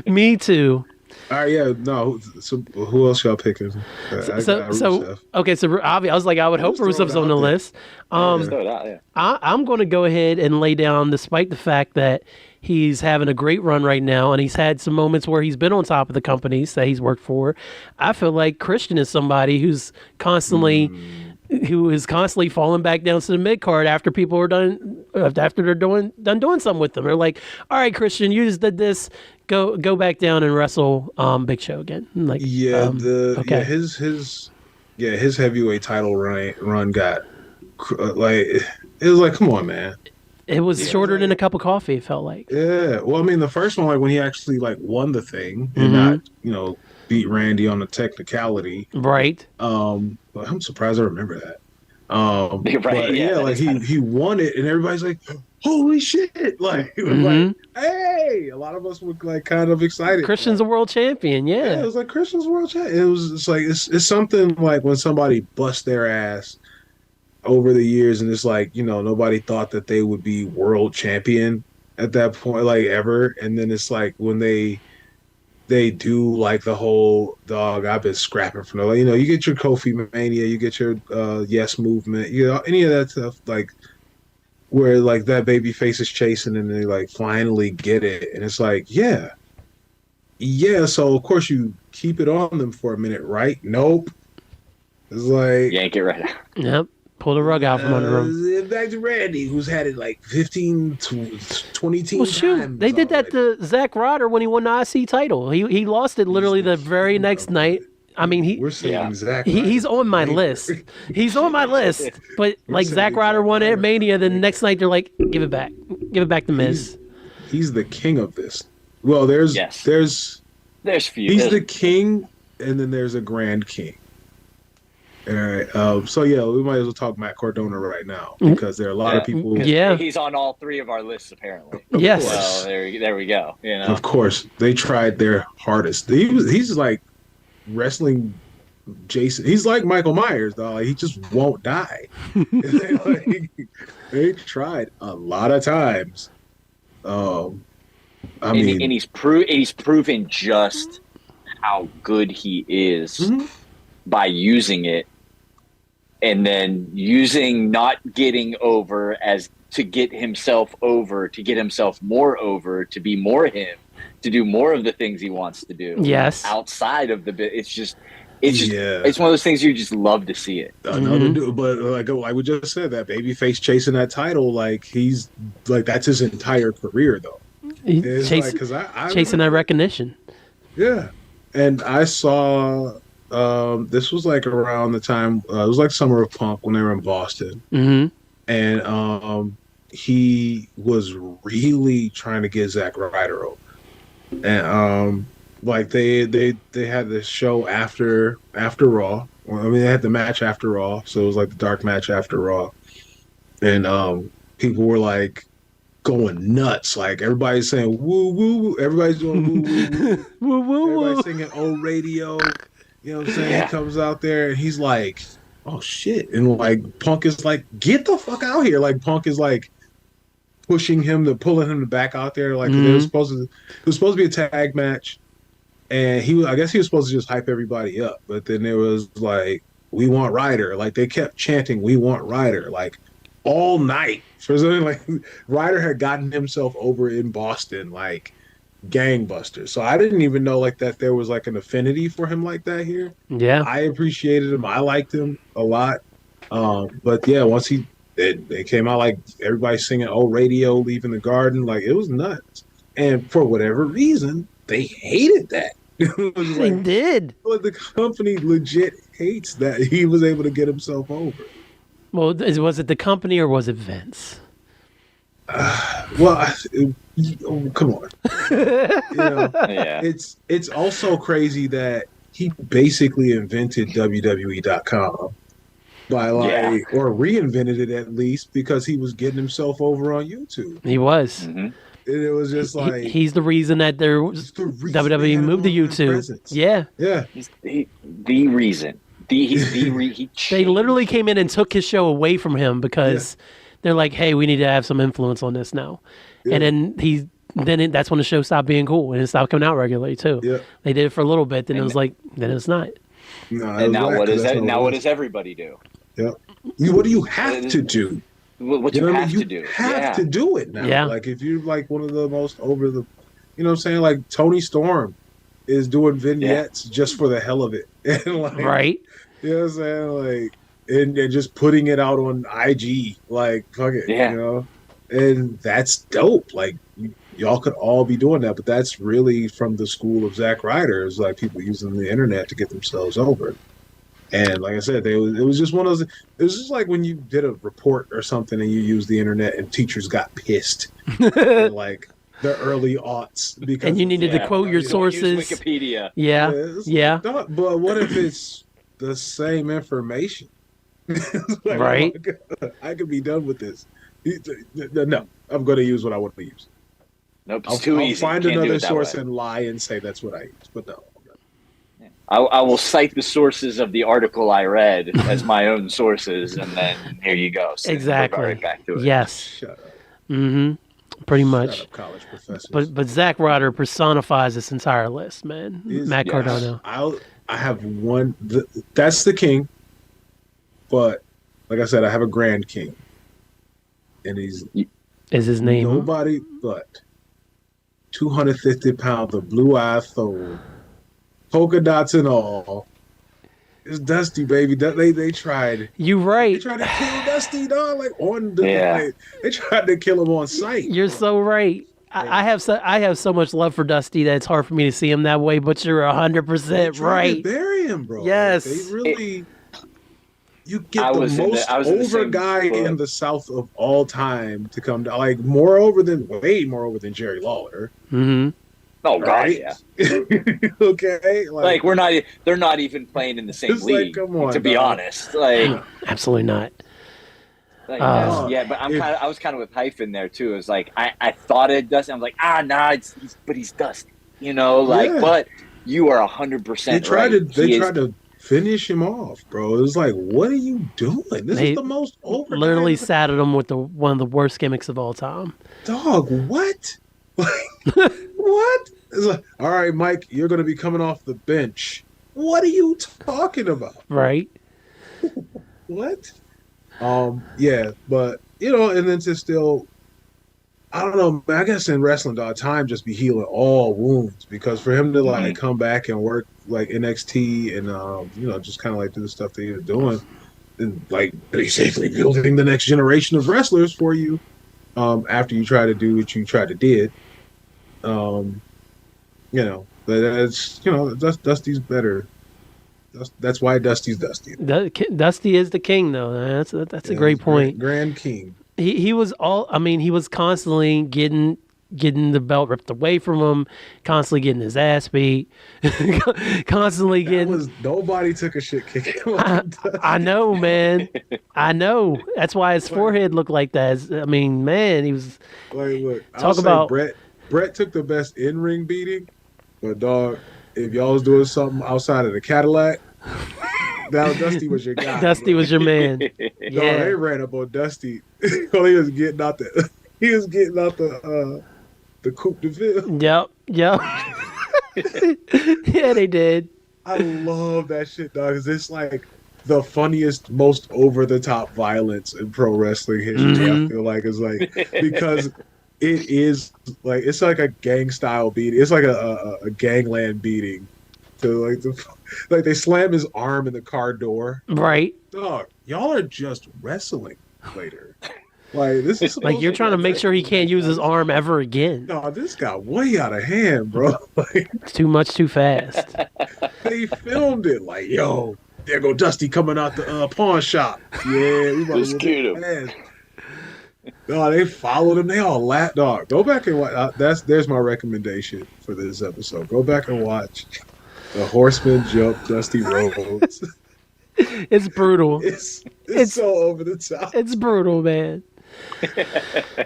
Me too. All right, yeah, no. So who else y'all picking? I got Rusev. Okay, so I was like, I would hope Just throw it Rusev's on out the there. list. Just throw it out, yeah. I'm going to go ahead and lay down, despite the fact that he's having a great run right now, and he's had some moments where he's been on top of the companies that he's worked for. I feel like Christian is somebody who's constantly. Who is constantly falling back down to the mid card after people are done after they're doing something with them. They're like, all right, Christian, you just did this. Go back down and wrestle Big Show again. Like, okay. His heavyweight title run got like it was like, come on, man. It was shorter than a cup of coffee. It felt like. Yeah, well, I mean, the first one, like when he actually like won the thing and not beat Randy on a technicality, right? But I'm surprised I remember that. Right, but yeah, like he won it, and everybody's like, "Holy shit!" Like, like, hey, a lot of us were like kind of excited. Christian's a world champion. Yeah, it was like Christian's world champion. It's something like when somebody busts their ass over the years, and it's like nobody thought that they would be world champion at that point, like ever, and then it's like when they do like the whole dog. I've been scrapping from you get your Kofi Mania, you get your Yes movement, any of that stuff, like where like that baby face is chasing and they like finally get it, and it's like yeah. So of course you keep it on them for a minute, right? Nope. It's like yank it right out. Yep. Pull the rug out from under him. Back to Randy, who's had it like 15 to 20 times. They did that to Zack Ryder when he won the IC title. He lost it literally the very next night. I mean, we're saying Zack he's on my list. He's on my list. But like Zack Ryder won at Mania, then the next night they're like, give it back to Miz. He's the king of this. Well, there's few. He's the king, and then there's a grand king. All right. So yeah, we might as well talk Matt Cardona right now because there are a lot of people. Yeah, he's on all three of our lists apparently. Yes. So there we go. Of course, they tried their hardest. He's like wrestling Jason. He's like Michael Myers, though. Like, he just won't die. They tried a lot of times. He's proven just how good he is by using it. And then using not getting over as to get himself over, to get himself more over, to be more him, to do more of the things he wants to do. Yes. Outside of the bit, it's one of those things you just love to see it. But like we just said, that babyface chasing that title, like he's like that's his entire career though. Chasing that recognition. Yeah, and I saw. This was like around the time it was like Summer of Punk when they were in Boston, and he was really trying to get Zack Ryder over, and like they had this show after Raw. I mean, they had the match after Raw, so it was like the dark match after Raw, and people were like going nuts, like everybody's saying woo woo woo, everybody's doing woo woo woo, woo woo, everybody's singing "Oh Radio." You know what I'm saying? Yeah. He comes out there and he's like, oh shit. And like Punk is like, get the fuck out here. Like Punk is like pulling him to back out there. Like it was supposed to be a tag match. And I guess he was supposed to just hype everybody up. But then there was like, we want Ryder. Like they kept chanting, we want Ryder, like all night. For something like Ryder had gotten himself over in Boston, like gangbusters. So I didn't even know like that there was like an affinity for him like that here. Yeah, I appreciated him. I liked him a lot. But yeah, once they came out, like everybody singing "Oh Radio," leaving the garden, like it was nuts. And for whatever reason, they hated that. They did. Like the company legit hates that he was able to get himself over. Well, was it the company or was it Vince? Come on. Yeah. It's also crazy that he basically invented WWE.com by or reinvented it at least because he was getting himself over on YouTube. He was. And it was just like he's the reason that WWE moved to YouTube. Yeah. He's the reason. They literally came in and took his show away from him because they're like, hey, we need to have some influence on this now. Yeah. And then then that's when the show stopped being cool and it stopped coming out regularly too. Yeah. They did it for a little bit, then it was like, then it's not. No, And now what does everybody do? Yeah. What do you have to do? What you have to do? You have to do it now. Yeah. Like if you're like one of the most over the, you know what I'm saying? Like Tony Storm is doing vignettes just for the hell of it. And like, Right. You know what I'm saying? Like, and just putting it out on IG, like, fuck it, Yeah. you know? And that's dope. Like, y'all could all be doing that, but that's really from the school of Zack Ryder, is like people using the internet to get themselves over. And like I said, it was just one of those, it was just like when you did a report or something and you used the internet and teachers got pissed. in, like, the early aughts. Because And you needed to quote your sources. Use Wikipedia. Yeah. Yeah. But what if it's the same information? Like, Right. oh my God, I could be done with this. No, I'm going to use what I want to use. Nope, it's too easy. I'll find Can't do another it that source way. and lie and say that's what I use. But no. I will cite the sources of the article I read as my own sources, and then here you go. So Exactly. we'll go right back to it. Yes. Shut up. Pretty much. Shut up, college professors. But Zack Ryder personifies this entire list, man. Matt Cardona. I have one. That's the king. But like I said, I have a grand king. And he's Is his name? nobody but 250 pounds of blue-eyed soul, polka dots and all. It's Dusty, baby. They tried. You right. They tried to kill Dusty, dog. Like on the. Like, they tried to kill him on sight. You're so right. I have so much love for Dusty that it's hard for me to see him that way. But you're 100% right. Bury him, bro. Yes. Like, they really. You get I the was most in the over same guy boat. in the South of all time to come down. Like way more over than Jerry Lawler. Mm-hmm. Oh God, Right? yeah. Okay, Like they're not even playing in the same It's like, league. come on, to be dog. honest, like, Absolutely not. yeah. But I was kind of with Hyphen there too. It's like I thought it Dusty. I'm like, but he's Dusty. You know, like, Yeah. but you are 100% right. They tried to finish him off, bro. It was like, what are you doing? This They is the most over. Literally saddled him with one of the worst gimmicks of all time. Dog, what? Like, what? It's like, all right, Mike, you're going to be coming off the bench. What are you talking about? Right? What? Yeah, but and then to still, I don't know. I guess in wrestling, dog, time just be healing all wounds, because for him to like come back and work like NXT and just kind of like do the stuff that he was doing, and like basically building the next generation of wrestlers for you, after you try to do what you tried to did, that's Dusty's better. That's why Dusty's Dusty. Dusty is the king, though. That's a great point. Grand King. He was he was constantly getting the belt ripped away from him, constantly getting his ass beat, constantly getting. Nobody took a shit kick. I know, man. I know. That's why his forehead looked like that. Man, he was. Like, look, Talk about Brett took the best in-ring beating, but dog, if y'all was doing something outside of the Cadillac, Dusty was your guy. Dusty was your man. No, Yeah. they ran up on Dusty while he was getting out the coupe de ville. Yep. Yeah, they did. I love that shit, dog. 'Cause it's like the funniest, most over the top violence in pro wrestling history. I feel like it's like, because it is like, it's like a gang style beating. It's like a gangland beating. To like they slam his arm in the car door. Right. Dog, y'all are just wrestling later. Like, this is Like, you're trying to make sure he can't use his arm ever again. No, this got way out of hand, bro. Like, It's too much, too fast. they filmed it like, yo, there go Dusty coming out the pawn shop. Yeah, we about Just to cute whoop his ass. No, they followed him. They all laughed. Dog, go back and watch. There's my recommendation for this episode. Go back and watch The Horseman Jump Dusty Rhodes. It's brutal. It's so over the top. It's brutal, man.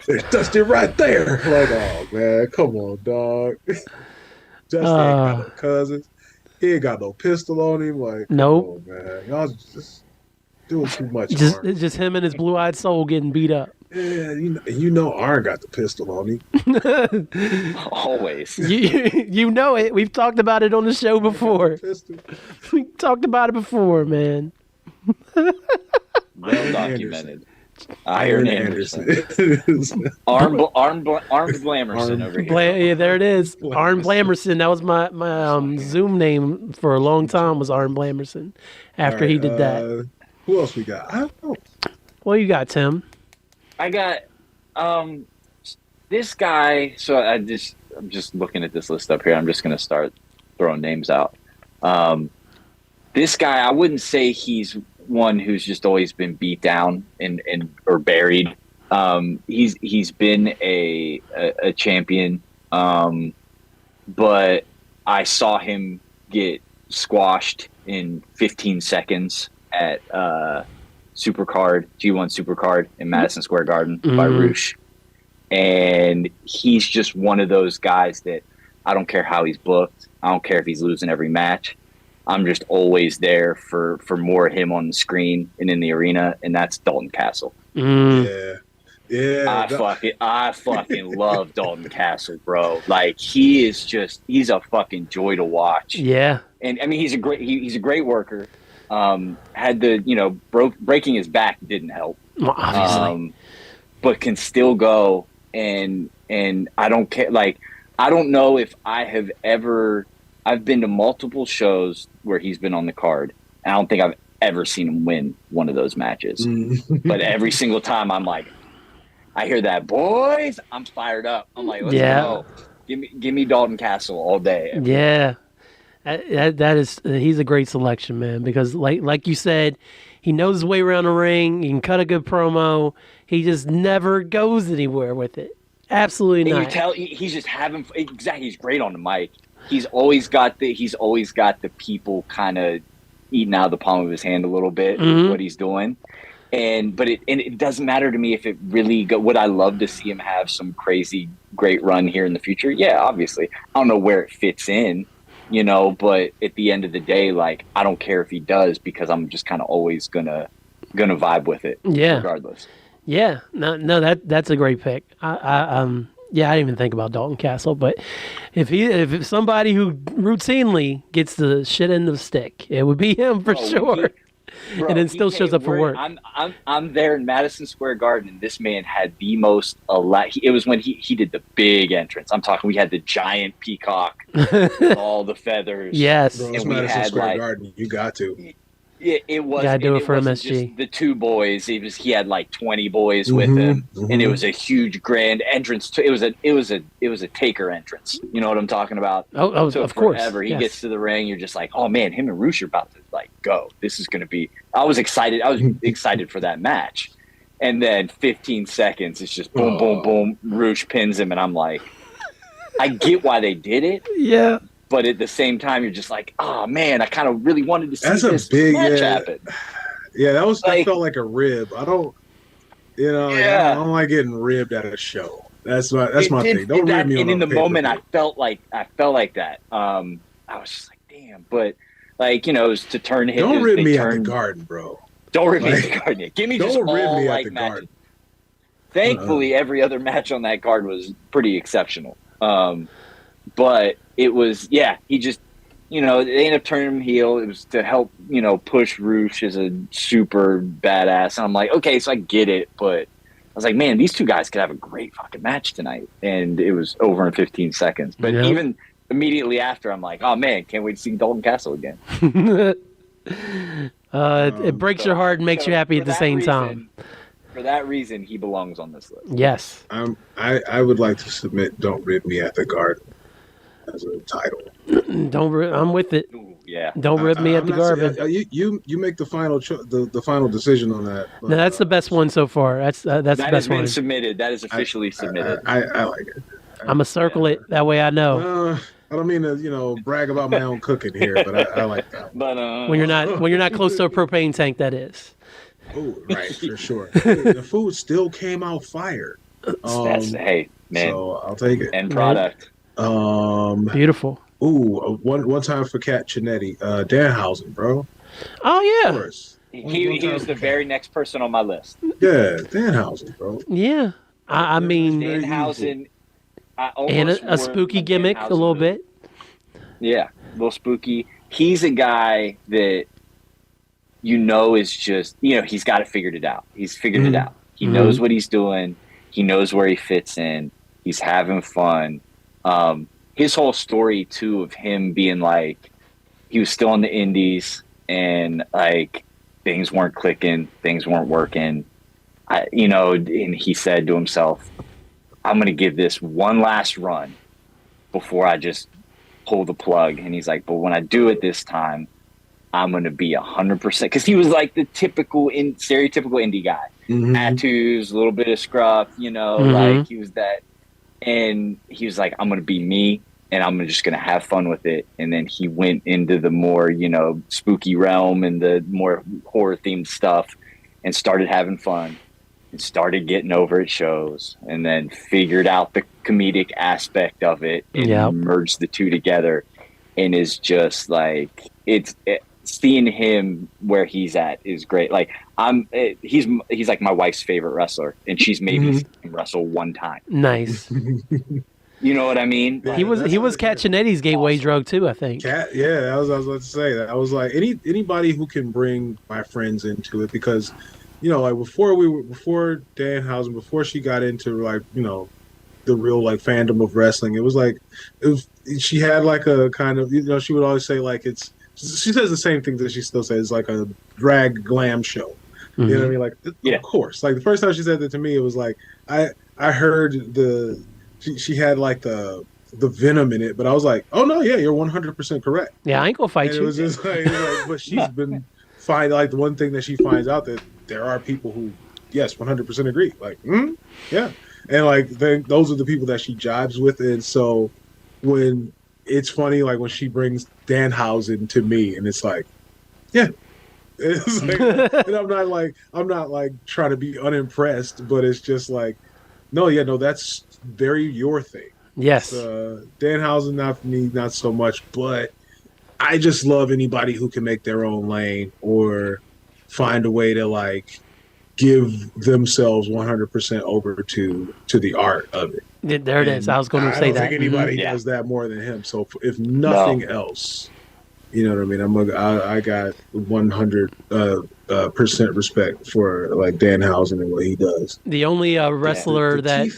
There's Dusty right there. Like, oh man, come on, dog. Dusty ain't got no cousins. He ain't got no pistol on him. Like, Nope. come on, man, y'all just doing too much. Just him and his blue-eyed soul getting beat up. Yeah, you know Arn got the pistol on him. Always. You know it. We've talked about it on the show before. We talked about it before, man. Well documented. Iron Anderson. Armed Blamerson over here. Yeah, there it is. Arn Blamerson. That was my Zoom name for a long time was Arn Blamerson after he did that. Who else we got? I don't know. What you got, Tim? I got this guy. So I'm just looking at this list up here. I'm just going to start throwing names out. This guy, I wouldn't say he's one who's just always been beat down or buried. He's been a champion, but I saw him get squashed in 15 seconds at G1 Supercard in Madison Square Garden by Roosh. And he's just one of those guys that I don't care how he's booked. I don't care if he's losing every match. I'm just always there for more of him on the screen and in the arena, and that's Dalton Castle. Yeah. I fucking love Dalton Castle, bro. Like he's a fucking joy to watch. Yeah. And I mean he's a great worker. Had the breaking his back didn't help. Well, obviously. But can still go and I don't care. Like I don't know if I've been to multiple shows where he's been on the card. And I don't think I've ever seen him win one of those matches. But every single time I'm like, I hear that, boys, I'm fired up. I'm like, let's go. Give me Dalton Castle all day. Yeah. He's a great selection, man, because like you said, he knows his way around the ring. He can cut a good promo. He just never goes anywhere with it. Absolutely not. You tell he's just having exactly. He's great on the mic. He's always got the people kind of eating out of the palm of his hand a little bit with what he's doing. But it doesn't matter to me if it really would I love to see him have some crazy great run here in the future? Yeah, obviously. I don't know where it fits in, but at the end of the day, like I don't care if he does because I'm just kind of always gonna vibe with it regardless. Yeah. No, that's a great pick. Yeah, I didn't even think about Dalton Castle, but if somebody who routinely gets the shit end of the stick, it would be him for sure. And then still shows up for work. I'm there in Madison Square Garden, and this man had the most. It was when he did the big entrance. I'm talking. We had the giant peacock with all the feathers. Yes, bro, it's Madison Square Garden. You got to. It was. Gotta do it for MSG. Just the two boys. He had like 20 boys with him, and it was a huge grand entrance. It was a Taker entrance. You know what I'm talking about? Oh, so of course. He gets to the ring, you're just like, oh man, him and Roosh are about to like go. This is going to be. I was excited. I was excited for that match, and then 15 seconds, it's just boom, boom, boom. Roosh pins him, and I'm like, I get why they did it. Yeah. But at the same time, you're just like, oh man, I kind of really wanted to see this match happen. Yeah, that felt like a rib. I don't, I don't like getting ribbed at a show. That's my thing. Don't rib me on And in the moment, I felt like that. I was just like, damn. But like, it was to turn him. Don't rib me at the Garden, bro. Don't rib me at the Garden. Give me just all like matches. Thankfully, every other match on that card was pretty exceptional. But it was, he just, they ended up turning him heel. It was to help, push Roosh as a super badass. And I'm like, okay, so I get it. But I was like, man, these two guys could have a great fucking match tonight. And it was over in 15 seconds. But even immediately after, I'm like, oh man, can't wait to see Dalton Castle again. It breaks your heart and makes you happy at the same time. For that reason, he belongs on this list. Yes. I would like to submit Don't Rib Me at the Garden as a title. I'm with it. Ooh, yeah. Don't rib me at the Garden. You make the final the final decision on that. No, that's the best one so far. That's the best one. That has been submitted. That is officially submitted. I like it. I'm gonna circle it. That way I know. I don't mean to, brag about my own cooking here, but I like that. But when you're not close to a propane tank, that is. Oh, right, for sure. The food still came out fire. Hey, man. So I'll take it. End product. Beautiful. Ooh, one time for Cat Chinetti, Danhausen, bro. Oh yeah. Of course. He was the very next person on my list. Yeah, Danhausen, bro. Yeah. I mean, Danhausen. and a spooky gimmick a little bit. Yeah, a little spooky. He's a guy that is just he's got it figured it out. He's figured it out. He knows what he's doing. He knows where he fits in. He's having fun. His whole story too of him being like he was still in the indies and like things weren't clicking, things weren't working. And he said to himself, I'm going to give this one last run before I just pull the plug. And he's like, but when I do it this time, I'm going to be 100%. Because he was like the stereotypical indie guy. Tattoos, a little bit of scruff, like he was that. And he was like, I'm going to be me. And I'm just going to have fun with it. And then he went into the more, spooky realm and the more horror-themed stuff and started having fun and started getting over at shows and then figured out the comedic aspect of it and merged the two together. And is just like, seeing him where he's at is great. Like he's like my wife's favorite wrestler and she's maybe seen him wrestle one time. Nice. You know what I mean? Like, he was catching Eddie's gateway drug too, I think. Yeah, I was about to say that. I was like anybody who can bring my friends into it because, like before Danhausen, before she got into like the real like fandom of wrestling, she had like a kind of she would always say like she says the same thing that she still says like a drag glam show. You know what I mean? Like of course, like the first time she said that to me, it was like I heard she had like the venom in it, but I was like, oh no, yeah, you're 100% correct. Yeah, I ain't gonna fight and you. It was just like but she's been fine. Like the one thing that she finds out that there are people who, yes, 100% agree. Like, yeah, and like those are the people that she jibes with, and so when it's funny, like when she brings Danhausen to me, and it's like, yeah. It's like, and I'm not like trying to be unimpressed, but it's just like, no, that's very your thing. Yes. Danhausen, not for me, not so much, but I just love anybody who can make their own lane or find a way to like give themselves 100% over to the art of it. There it is. I was going to say that. I don't think anybody does that more than him. So if nothing else, you know what I mean? I got 100% respect for like Danhausen and what he does. The only wrestler that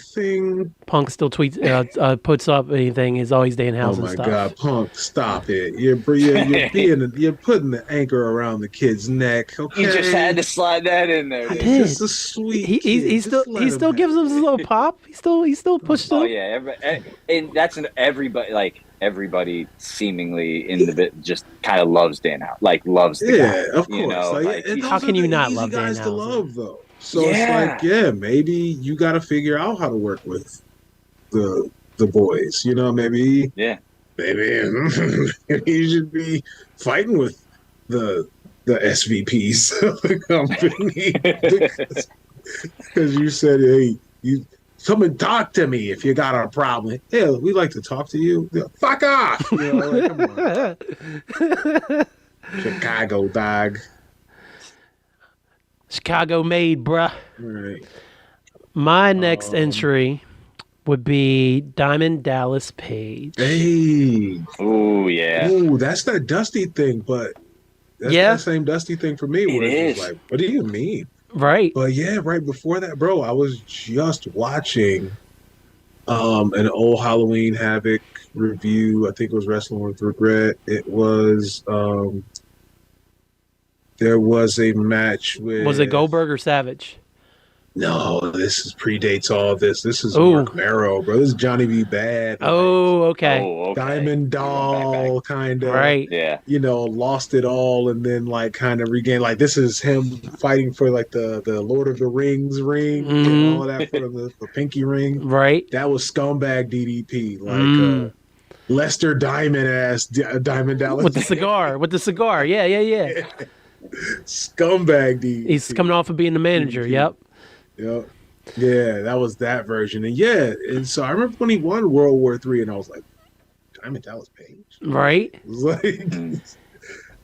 Punk still tweets puts up anything is always Danhausen. Oh my stuff. God, Punk, stop it! You're putting the anchor around the kid's neck. Okay? You just had to slide that in there. I did. Just a sweet. He still gives him his little pop. He still pushes him. Oh yeah, and that's everybody like. Everybody seemingly in the bit just kind of loves Danhausen, like loves the guy. Yeah, of course. How can you not love guys Danhausen? To love though. So it's like, maybe you got to figure out how to work with the boys. Maybe you should be fighting with the SVPs of the company because you said, hey, you. Come and talk to me if you got a problem. Hell, we like to talk to you. Fuck off! Come on. Chicago dog. Chicago made, bruh. Right. My next entry would be Diamond Dallas Page. Hey. Oh yeah. Oh, that's that Dusty thing, but that's that same Dusty thing for me. Where it's like, what do you mean? Right. But yeah, right before that, bro, I was just watching an old Halloween Havoc review. I think it was Wrestling with Regret. It was there was a match with... Was it Goldberg or Savage? No, this predates all this. This is Mark Barrow, bro. This is Johnny B. Bad. Okay. Diamond Doll, kind of. Right. Yeah. Lost it all and then, like, kind of regained. Like, this is him fighting for, like, the Lord of the Rings ring and all of that for the pinky ring. Right. That was scumbag DDP. Like, Lester Diamond ass Diamond Dallas. With the cigar. Yeah. Scumbag DDP. He's coming off of being the manager. DDP. Yep. Yeah, that was that version. And so I remember when he won World War III, and I was like, Diamond Dallas Page? Right. It was like,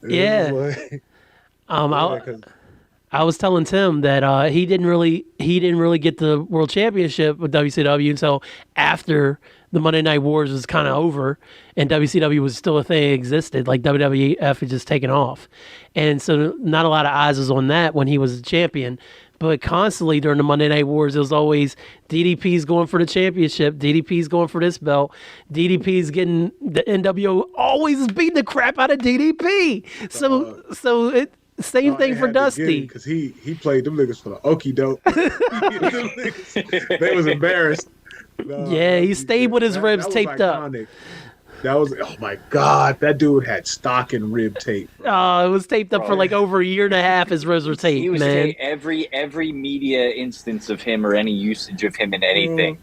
yeah. I was telling Tim that he didn't really get the world championship with WCW until after the Monday Night Wars was kind of over and WCW was still a thing that existed. Like WWF had just taken off, and so not a lot of eyes was on that when he was a champion. But constantly during the Monday Night Wars, it was always DDP's going for the championship. DDP's going for this belt. DDP's getting the NWO always beating the crap out of DDP. So it. Same thing for Dusty. Because he played them niggas for the okie doke. They was embarrassed. Yeah, he stayed with his ribs taped up. That was, oh my God, that dude had stock and rib tape. Oh, it was taped up for like over a year and a half. His ribs were taped, he was man. Every media instance of him or any usage of him in anything,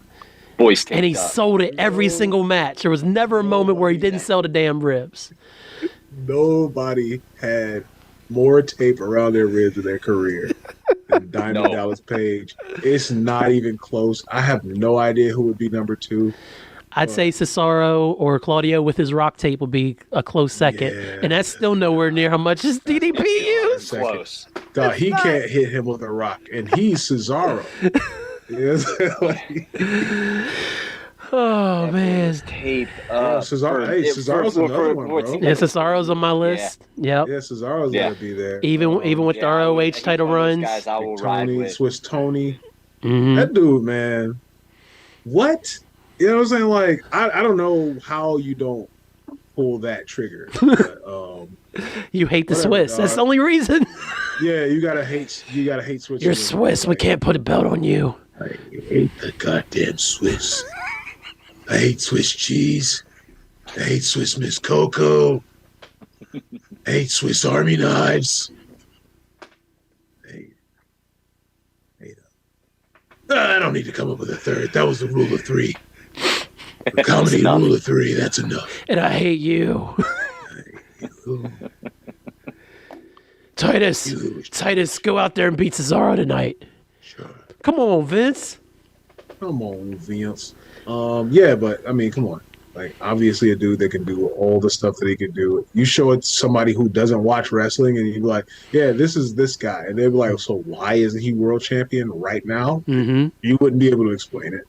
boys taped and he up. sold it every single match. There was never a moment where he didn't sell the damn ribs. Nobody had more tape around their ribs in their career than Diamond Dallas Page. It's not even close. I have no idea who would be number 2. I'd say Cesaro or Claudio with his rock tape would be a close second. Yeah. And that's still nowhere near how much his DDP used. Close. Dog, he can't hit him with a rock, and he's Cesaro. Oh, man. Tape. Cesaro's another one, bro. Yeah, Cesaro's on my list. Yep. Yeah, Cesaro's gonna be there. Even with the ROH title runs. Guys I will ride with. Swiss Tony. Mm-hmm. That dude, man. What? You know what I'm saying? Like, I don't know how you don't pull that trigger. But, you hate the Swiss. That's the only reason. Yeah, you gotta hate Swiss. You're Swiss. We can't put a belt on you. I hate the goddamn Swiss. I hate Swiss cheese. I hate Swiss Miss Coco. I hate Swiss Army knives. I don't need to come up with a third. That was the rule of 3. The comedy rule of 3. That's enough. And I hate you. Titus, go out there and beat Cesaro tonight. Sure. Come on, Vince. Come on, Vince. Yeah, but I mean, come on. Like, obviously, a dude that can do all the stuff that he can do. You show it to somebody who doesn't watch wrestling, and you're like, "Yeah, this is this guy," and they'd be like, "So why isn't he world champion right now?" Mm-hmm. You wouldn't be able to explain it.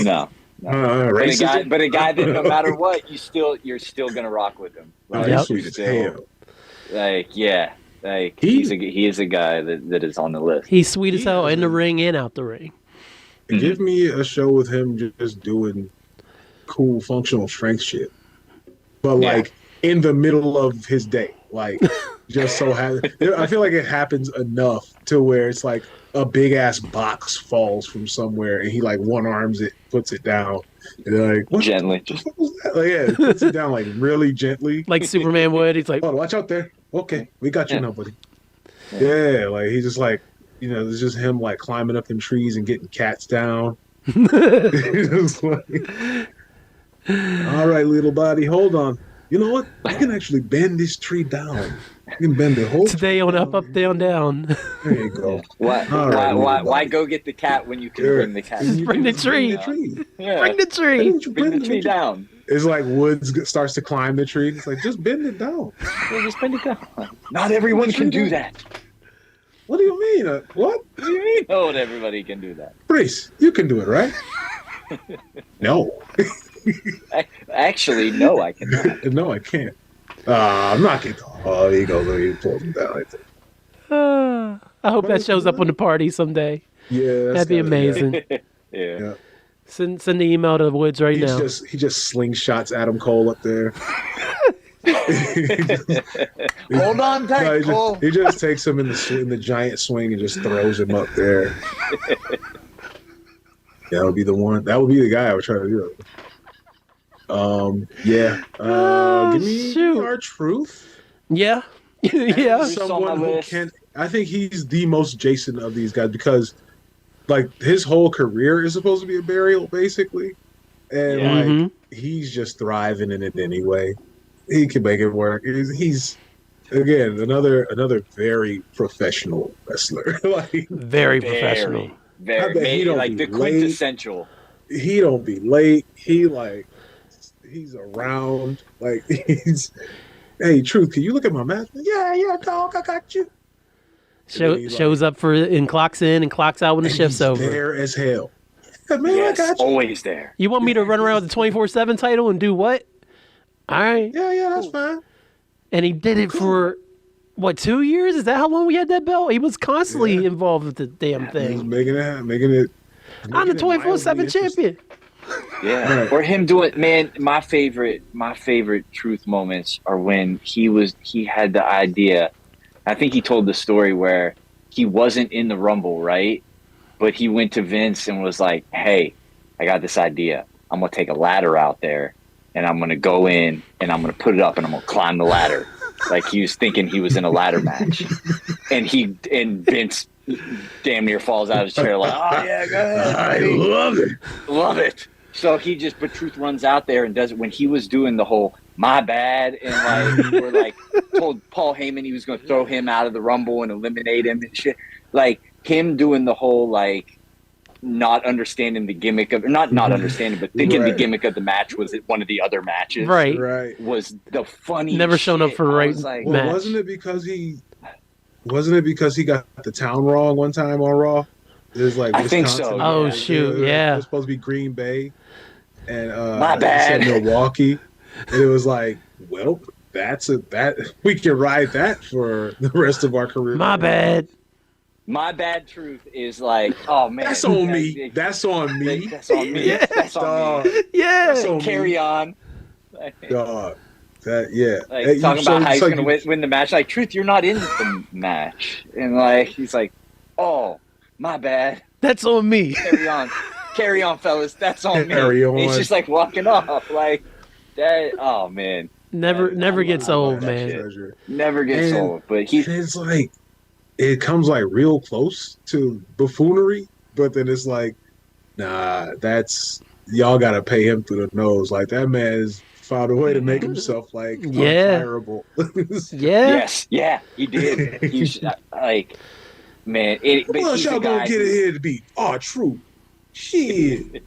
No. But a guy that no matter what, you're still gonna rock with him. Like, he's sweet as hell. He is a guy that is on the list. He's sweet as hell in the ring and out the ring. Give me a show with him just doing cool functional strength shit, but like in the middle of his day, like just so I feel like it happens enough to where it's like a big ass box falls from somewhere and he like one arms it, puts it down, and they're like, what gently, what was that? Like, yeah, puts it down like really gently, like Superman would. He's like, "Oh, watch out there. Okay, we got you now, buddy." Yeah, like he's just like, you know, it's just him like climbing up in trees and getting cats down. It's like, all right, little body, hold on. You know what? I can actually bend this tree down. I can bend the whole today on up, down, down. There you go. Why go get the cat when you can bring the cat? Bring the tree. Yeah. Bring the tree. Bring the tree down. It's like Woods starts to climb the tree. It's like, just bend it down. Yeah, just bend it down. Not everyone can do that. What do you mean? What? What do you mean? Not everybody can do that. Brees, you can do it, right? No. Actually, no, I cannot. No, I can't. I'm not getting. Oh, there you go. He pulls him down right there. I hope that shows up on the party someday. Yeah, that'd be amazing. Yeah. Send the email to Woods right now. He just slingshots Adam Cole up there. Hold on tight, Cole. He just takes him in the giant swing and just throws him up there. That would be the one. That would be the guy I would try to do. Give me R-Truth. Yeah. Yeah. Someone who can. I think he's the most Jason of these guys because, like, his whole career is supposed to be a burial, basically, and like he's just thriving in it anyway. He can make it work. He's again another very professional wrestler. Like, very professional. Very like the quintessential. He don't be late. He's around. Like, he's. Hey, Truth, can you look at my math? Yeah, dog, I got you. Shows up and clocks in and clocks out when the shift's over. There as hell. Man, Yes, I got you. always there. You want me to run around with the 24/7 title and do what? All right. Yeah, that's fine. And he did it for, what, 2 years? Is that how long we had that belt? He was constantly involved with the damn He's thing. making it. I'm the 24/7 champion. Yeah, Right. or him doing. Man, my favorite truth moments are when he had the idea. I think he told the story where he wasn't in the Rumble, right? But he went to Vince and was like, "Hey, I got this idea. I'm gonna take a ladder out there, and I'm gonna go in, and I'm gonna put it up, and I'm gonna climb the ladder." Like he was thinking he was in a ladder match, and Vince damn near falls out of his chair like, "Oh yeah, go ahead, buddy. Love it." So but Truth runs out there and does it when he was doing the whole "my bad" and like we're like told Paul Heyman he was going to throw him out of the Rumble and eliminate him and shit. Like him doing the whole like not understanding the gimmick of not understanding but thinking the gimmick of the match was one of the other matches. Right. Was the funny. Never shown up for the right like, match. Well, wasn't it because he got the town wrong one time on Raw? It was like I think Wisconsin. so. Oh, shoot, yeah. It was supposed to be Green Bay, and My bad. he said Milwaukee, and it was like, well, we can ride that for the rest of our career. My bad. My bad. Truth is like, oh man, That's on me. That's on me. That's on me. Yeah. That's on me. Yeah. That's on Carry me. on. Dog. Like, Like talking about how he's going to win the match. Like, Truth, you're not in the match. And like, he's like, oh, my bad. That's on me. Carry on, fellas. That's on me. Carry on. He's just like walking off. Like, that, oh man. Never gets old, that man. Treasure. Never gets old. But it's like, it comes like real close to buffoonery, but then it's like, nah, y'all got to pay him through the nose. Like, that man has found a way to make himself like unfireable. Yeah. Yeah, he did. He should, like, man. What else y'all gonna get in here to be? Oh, Truth. Shit.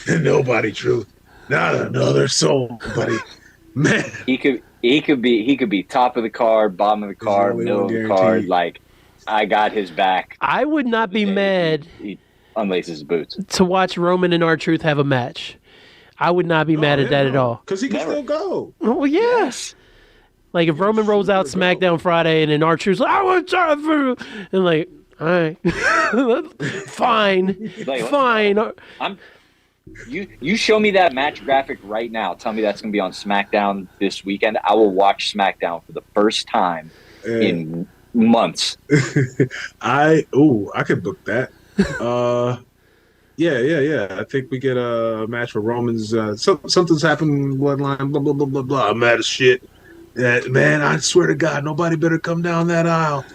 Nobody, Truth. Not another soul, buddy. Man. He could be top of the card, bottom of the card, middle of the card. Like, I got his back. I would not be mad He unlaces his boots. to watch Roman and R-Truth have a match. I would not be mad at that at all. Because he can still go. Oh, well, yeah. Yes. Like, if Roman rolls out SmackDown Friday and then R-Truth's like, I want time for... And like, all right. Fine. Like, Fine. You show me that match graphic right now. Tell me that's going to be on SmackDown this weekend. I will watch SmackDown for the first time in months. I could book that. Yeah. I think we get a match for Roman's. Something's happened. Bloodline. Blah blah blah blah blah. I'm mad as shit. Man, I swear to God, nobody better come down that aisle.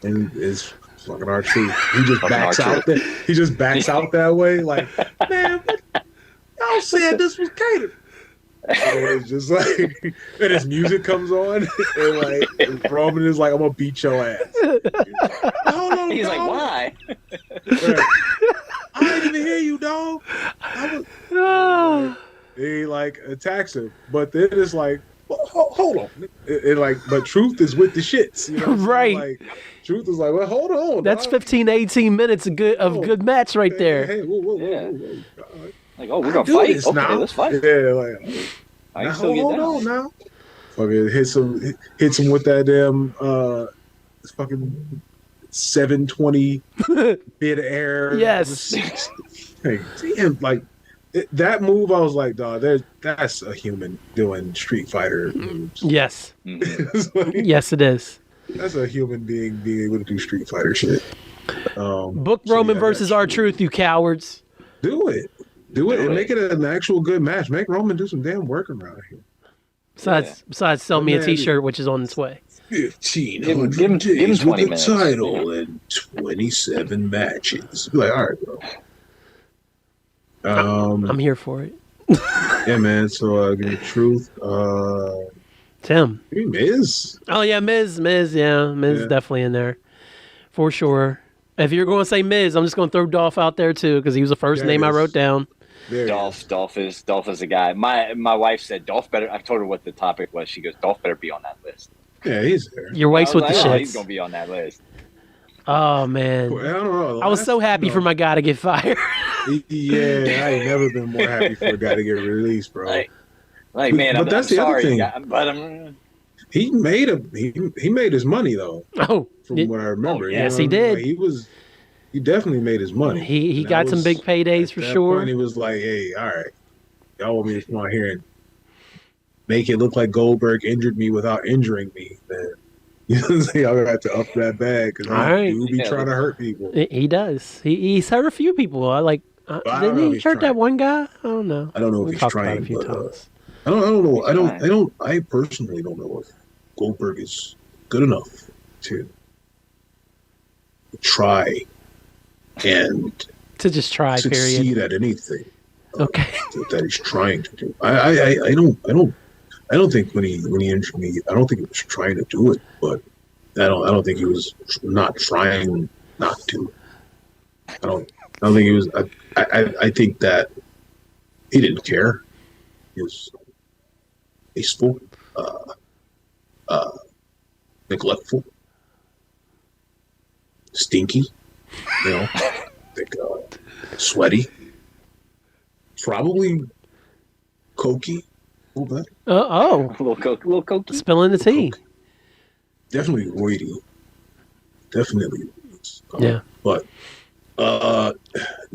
And it's fucking R-Truth. He just backs out there. He just backs out that way. Like, man, y'all said this was catered. And it's just like, and his music comes on, and like Roman is like, "I'm gonna beat your ass." Hold on, He's dog. like, why? I didn't even hear you, dog. He like attacks him, but then it's like, well, hold on. It like, but Truth is with the shits, you know what I'm Right. saying? Like, Truth is like, well, hold on. That's dog. 15 to 18 minutes of good match right there. Hey, whoa. Like, oh, we're gonna Do fight. this Okay, now. let's fight. Yeah, like, I now, can still get hold down. on now. Fucking hits him with that damn fucking 720 mid air. Yes. Hey, damn, like that move, I was like, dog, that's a human doing Street Fighter moves. Yes. It's like, Yes, it is. that's a human being able to do Street Fighter shit. Book so Roman yeah, versus that's R-Truth, you cowards. Do it, and make it an actual good match. Make Roman do some damn work around here. Besides sell me a Man, T-shirt, which is on its way. 1,500 Give him days 20 with minutes. the title and 27 matches. Be like, all right, bro. I'm here for it. Yeah, man. So, give me Truth. Tim. Miz. Oh, yeah, Miz. Yeah, Miz is definitely in there. For sure. If you're going to say Miz, I'm just going to throw Dolph out there, too, because he was the first There name it I is. wrote down. Dolph is a guy. My wife said Dolph better. I told her what the topic was. She goes, Dolph better be on that list. Yeah, he's there. Your wife's I was with the like, oh, shits. he's gonna be on that list. Oh man, I don't know. I was so happy for my guy to get fired. Yeah, I ain't never been more happy for a guy to get released, bro. Man, but I'm that's sorry, the other thing. but I'm. He made his money though. Oh, from what I remember. yes, he did. Like, he definitely made his money. He got some big paydays for sure. Point, he was like, "Hey, all right, y'all want me to come out here and make it look like Goldberg injured me without injuring me?" Then you know, y'all gonna have to up that bag because he do be trying to hurt people. He does. He's hurt a few people. Didn't he hurt that one guy? I don't know. I don't know if he's trying, but I don't know. I personally don't know if Goldberg is good enough to try and to just try. Succeed at anything. Okay. That he's trying to do. I don't think when he injured me, I don't think he was trying to do it, but I don't think he was not trying not to. I don't think he was. I think that he didn't care. He was wasteful, neglectful, stinky. You know, sweaty, probably cokey. A little bit. A little cokey. Spilling the tea. Definitely roidy. Definitely. Yeah. But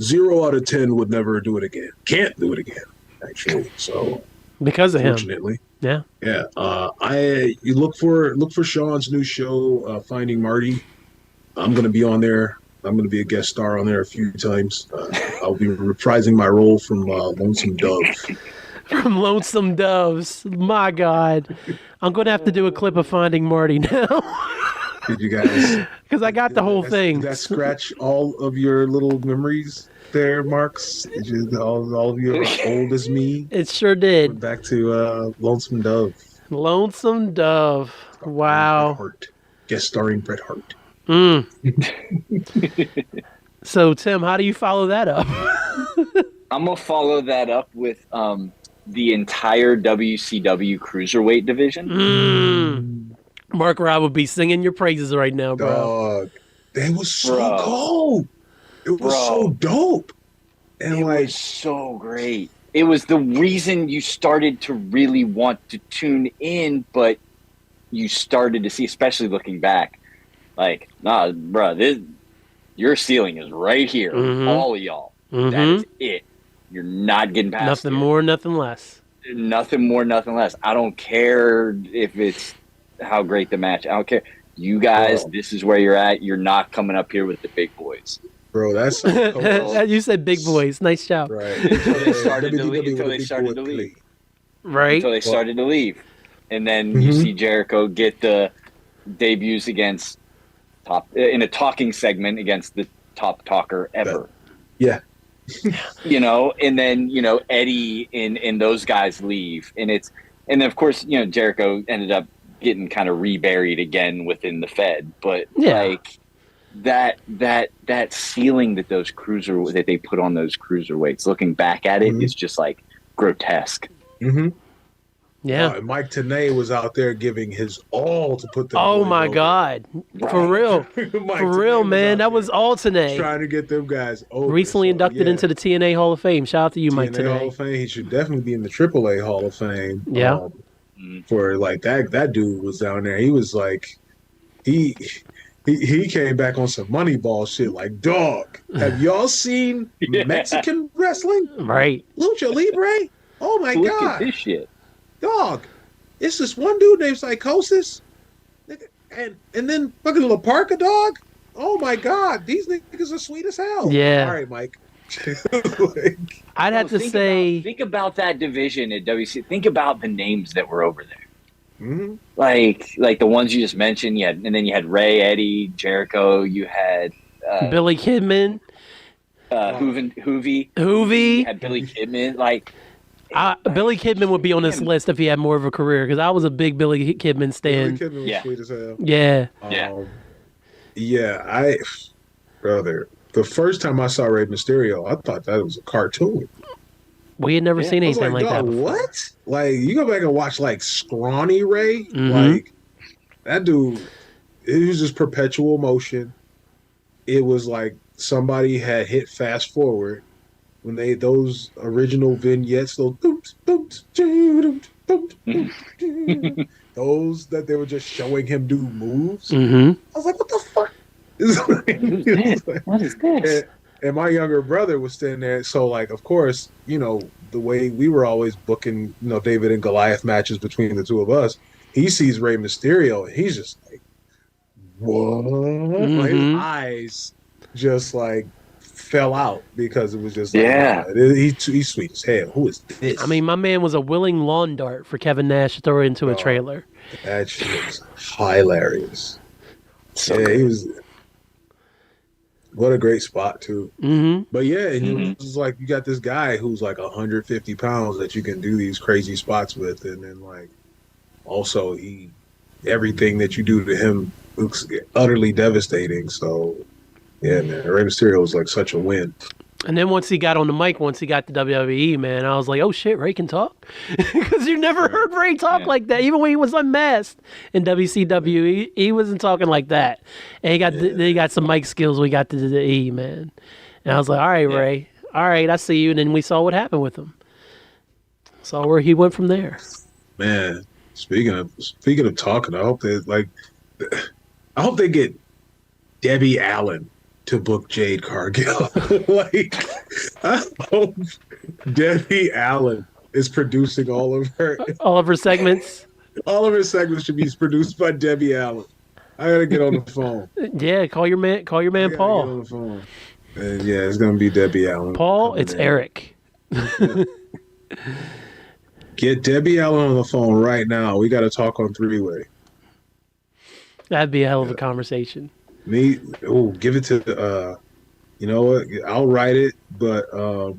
0 out of 10 would never do it again. Can't do it again, actually. So because of him. Fortunately. Yeah. Yeah. You look for Sean's new show, Finding Marty. I'm gonna be on there. I'm going to be a guest star on there a few times. I'll be reprising my role from Lonesome Dove. From Lonesome Doves. My God. I'm going to have to do a clip of Finding Marty now. Did you guys? Because I got the whole thing. Did that scratch all of your little memories there, Marks? All of you are old as me? It sure did. Went back to Lonesome Dove. Lonesome Dove. Wow. Hart. Guest starring Bret Hart. So, Tim, how do you follow that up? I'm going to follow that up with the entire WCW Cruiserweight division. Mark Rob would be singing your praises right now, bro. Dog. It was so cool. It was so dope. And it was so great. It was the reason you started to really want to tune in, but you started to see, especially looking back, like, nah, bro, your ceiling is right here. All of y'all. That is it. You're not getting past nothing more, nothing less. Nothing more, nothing less. I don't care if it's how great the match. I don't care. You guys, this is where you're at. You're not coming up here with the big boys. Bro, that's you said big boys. Nice job. Right. Until they started to leave. Right. Until they started to leave. And then you see Jericho get the debuts against in a talking segment against the top talker ever. Yeah. And then, Eddie and those guys leave. And then of course, Jericho ended up getting kind of reburied again within the Fed. But like that ceiling that that they put on those cruiserweights, looking back at it, is just like grotesque. Yeah, and Mike Tenay was out there giving his all to put them. Oh my God, for real, for real, man, that was all Tenay trying to get them guys over. Recently inducted into the TNA Hall of Fame. Shout out to you, Mike Tenay. Hall of Fame. He should definitely be in the AAA Hall of Fame. Yeah, for like that dude was down there. He was like, he came back on some Moneyball shit. Like, dog, have y'all seen Mexican wrestling? Right, Lucha Libre. Oh my God, God, look at this shit. Dog, it's this one dude named Psychosis, and then fucking La Parka, dog. Oh my God, these niggas are sweet as hell. Yeah. All right, Mike. I'd have to say, think about that division at WC. Think about the names that were over there. Like the ones you just mentioned. And then you had Ray, Eddie, Jericho. You had Billy Kidman, Hoovy. You had Billy Kidman. Like. Billy Kidman would be on this list if he had more of a career, because I was a big Billy Kidman stan. Billy Kidman was sweet as hell. Yeah. Brother, the first time I saw Rey Mysterio, I thought that was a cartoon. We had never seen anything like that before. What? Like, you go back and watch like Scrawny Ray, like that dude, it was just perpetual motion. it was like somebody had hit fast forward when those original vignettes, those those that they were just showing him do moves. Mm-hmm. I was like, what the fuck? What is this? And my younger brother was sitting there. So, like, of course, the way we were always booking, David and Goliath matches between the two of us, he sees Rey Mysterio and he's just like, what? Mm-hmm. Like, his eyes just like fell out because it was just like, Yeah. he's sweet as hell. Who is this? I mean, my man was a willing lawn dart for Kevin Nash to throw into a trailer. That shit was hilarious. So yeah, he was. What a great spot too. Mm-hmm. But yeah, and it's like you got this guy who's like 150 pounds that you can do these crazy spots with, and then like also everything that you do to him looks utterly devastating. So yeah, man, Rey Mysterio was like such a win. And then once he got on the mic, once he got to WWE, man, I was like, oh shit, Ray can talk? Because you never heard Ray talk like that. Even when he was unmasked in WCW, he wasn't talking like that. And he got some mic skills when he got to the E, man. And I was like, all right, Ray. All right, I see you. And then we saw what happened with him. Saw where he went from there. Man, speaking of talking, I hope they get Debbie Allen to book Jade Cargill. Like, I hope Debbie Allen is producing all of her segments. All of her segments should be produced by Debbie Allen. I gotta get on the phone. Yeah, call your man Paul. Get on the phone. And yeah, it's gonna be Debbie Allen. Paul, it's Eric. Get Debbie Allen on the phone right now. We gotta talk on three-way. That'd be a hell of a conversation. Give it to you know what? I'll write it, but Paul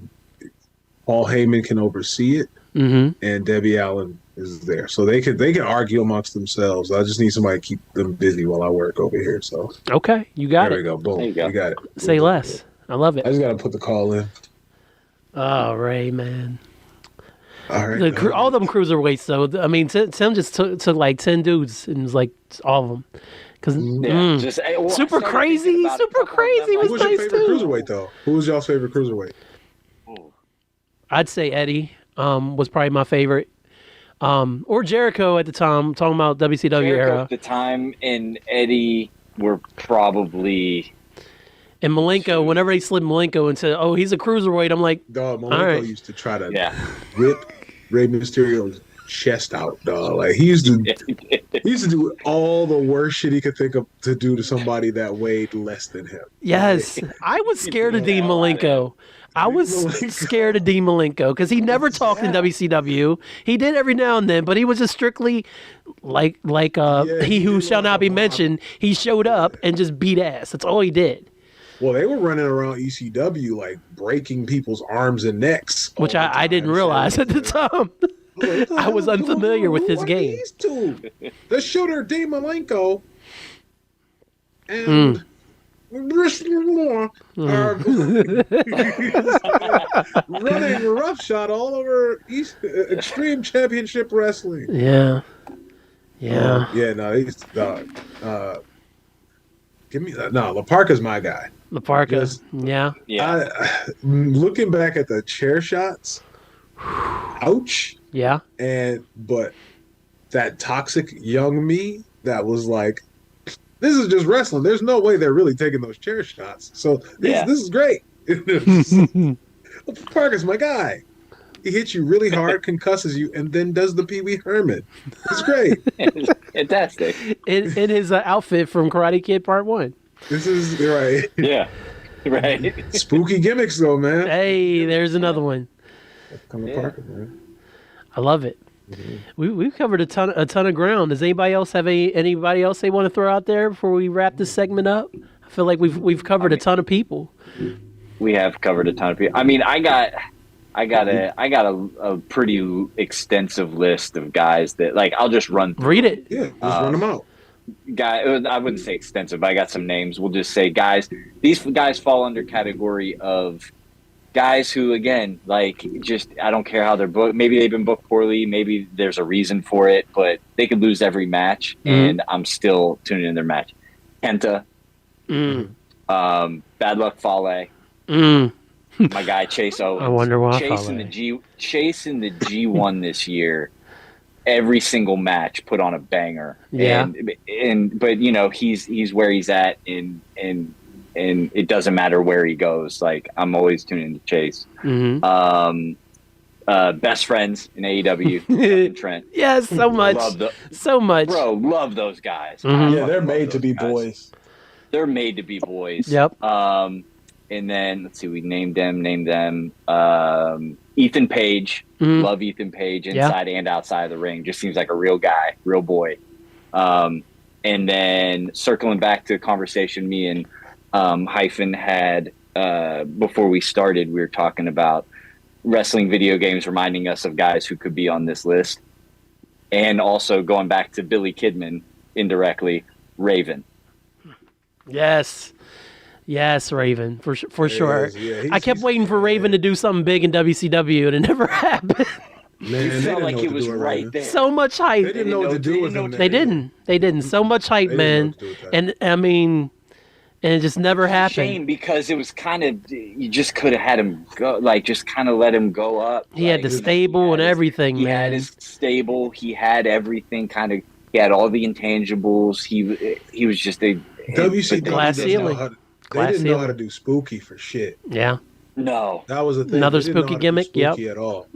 Heyman can oversee it, and Debbie Allen is there, so they can argue amongst themselves. I just need somebody to keep them busy while I work over here. So okay, you got there it. There we go. Boom, you got it. Say less. I love it. I just gotta put the call in. Oh, Ray, man. All right. All them cruiserweights, though. I mean, Tim just took like 10 dudes and was like all of them. Because super crazy was Who was nice your favorite too. cruiserweight though? Who was y'all's favorite cruiserweight? I'd say Eddie was probably my favorite. Or Jericho at the time, talking about WCW era. At the time, and Eddie were probably... And Malenko, whenever they slid Malenko and said, oh, he's a cruiserweight, I'm like, dog, Malenko used to try to rip Rey Mysterio's chest out, dog. Like he used to do all the worst shit he could think of to do to somebody that weighed less than him. Yes, I was scared of Dean Malenko. I was scared of Dean Malenko because he never talked in WCW. He did every now and then, but he was just strictly like he who shall not be mentioned. He showed up and just beat ass. That's all he did. Well, they were running around ECW like breaking people's arms and necks, which I didn't realize at the time. I was unfamiliar with his game. These two, the shooter Dean Malenko and are running roughshod all over Extreme Championship Wrestling. Yeah. No, give me that. No, La Parka's my guy. La Parka, yeah. Looking back at the chair shots, ouch. Yeah. But that toxic young me that was like, this is just wrestling. There's no way they're really taking those chair shots. So this is great. Parker's my guy. He hits you really hard, concusses you, and then does the Pee Wee Herman. It's great. Fantastic. In his outfit from Karate Kid Part 1. This is right. Yeah. Right. Spooky gimmicks though, man. Hey, there's another one. Parker, man. I love it. We've covered a ton of ground. Does anybody else have anybody else they want to throw out there before we wrap this segment up? I feel like we've covered a ton of people. We have covered a ton of people. I mean, I got a pretty extensive list of guys that I'll just run through. Read it. Yeah, just run them out. I wouldn't say extensive, but I got some names. We'll just say guys. These guys fall under category of guys who, again, I don't care how they're booked. Maybe they've been booked poorly. Maybe there's a reason for it, but they could lose every match, and I'm still tuning in their match. Kenta, Bad Luck Fale. My guy Chase Owens. I wonder why Chase in the G1 this year. Every single match put on a banger. Yeah. But you know, he's where he's at, and it doesn't matter where he goes. Like, I'm always tuning to Chase. Best friends in AEW. Trent. Yes, so much. So much. Bro, love those guys. Yeah, they're made to be boys. They're made to be boys. Yep. And then let's see, we named them. Ethan Page. Love Ethan Page inside and outside of the ring. Just seems like a real guy, real boy. And then circling back to the conversation me and Hyphen had before we started, we were talking about wrestling video games reminding us of guys who could be on this list. And also going back to Billy Kidman indirectly, Raven. Yes, Raven, for sure. Yeah, I kept waiting for Raven to do something big in WCW, and it never happened. Man, It felt like he was right there. So much hype. They didn't know what to do with him. They didn't. So much hype, man. And I mean, and it just never happened. Shame, because it was kind of, you just could have had him go, like, just kind of let him go up. He had the stable and everything, he man. He had his stable. He had everything kind of. He had all the intangibles. He was just a WCW glass ceiling. They didn't know how to do spooky for shit. Yeah. No. That was the thing. Another spooky gimmick. Spooky at all.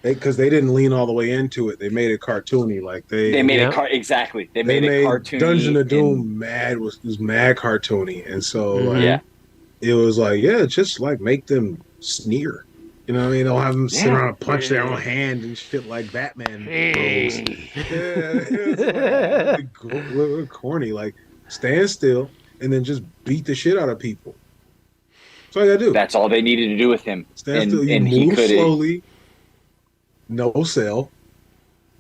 Because they didn't lean all the way into it. They made it cartoony. Like they made it exactly. They made it cartoony. Dungeon of Doom was mad cartoony, and so it was like, just like make them sneer. You know what I mean? They'll have them sit around and punch their own hand and shit like Batman. It's like, corny. Like, stand still and then just beat the shit out of people. That's all you gotta do. That's all they needed to do with him. Stand still. You move slowly. No sell.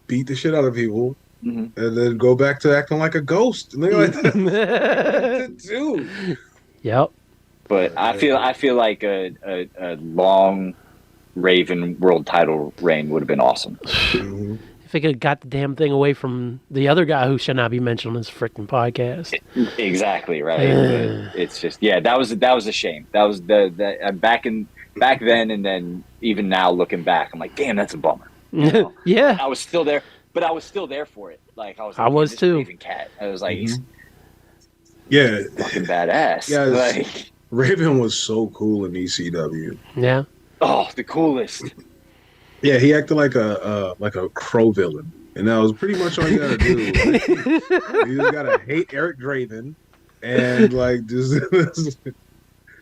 Beat the shit out of people. And then go back to acting like a ghost. And they're like, that's dude. Yep. But I feel like a long Raven world title reign would have been awesome. If they could have got the damn thing away from the other guy who should not be mentioned on this freaking podcast. Exactly right. But it's just that was a shame. That was the back then, and then even now looking back, I'm like, damn, that's a bummer. You know? Yeah. I was still there, but I was still there for it. Like I was too. Raven Cat. I was like, he's fucking badass. Yeah, like Raven was so cool in ECW. Yeah. Oh, the coolest. Yeah, he acted like a crow villain, and that was pretty much all you gotta do. You just gotta hate Eric Draven, and like just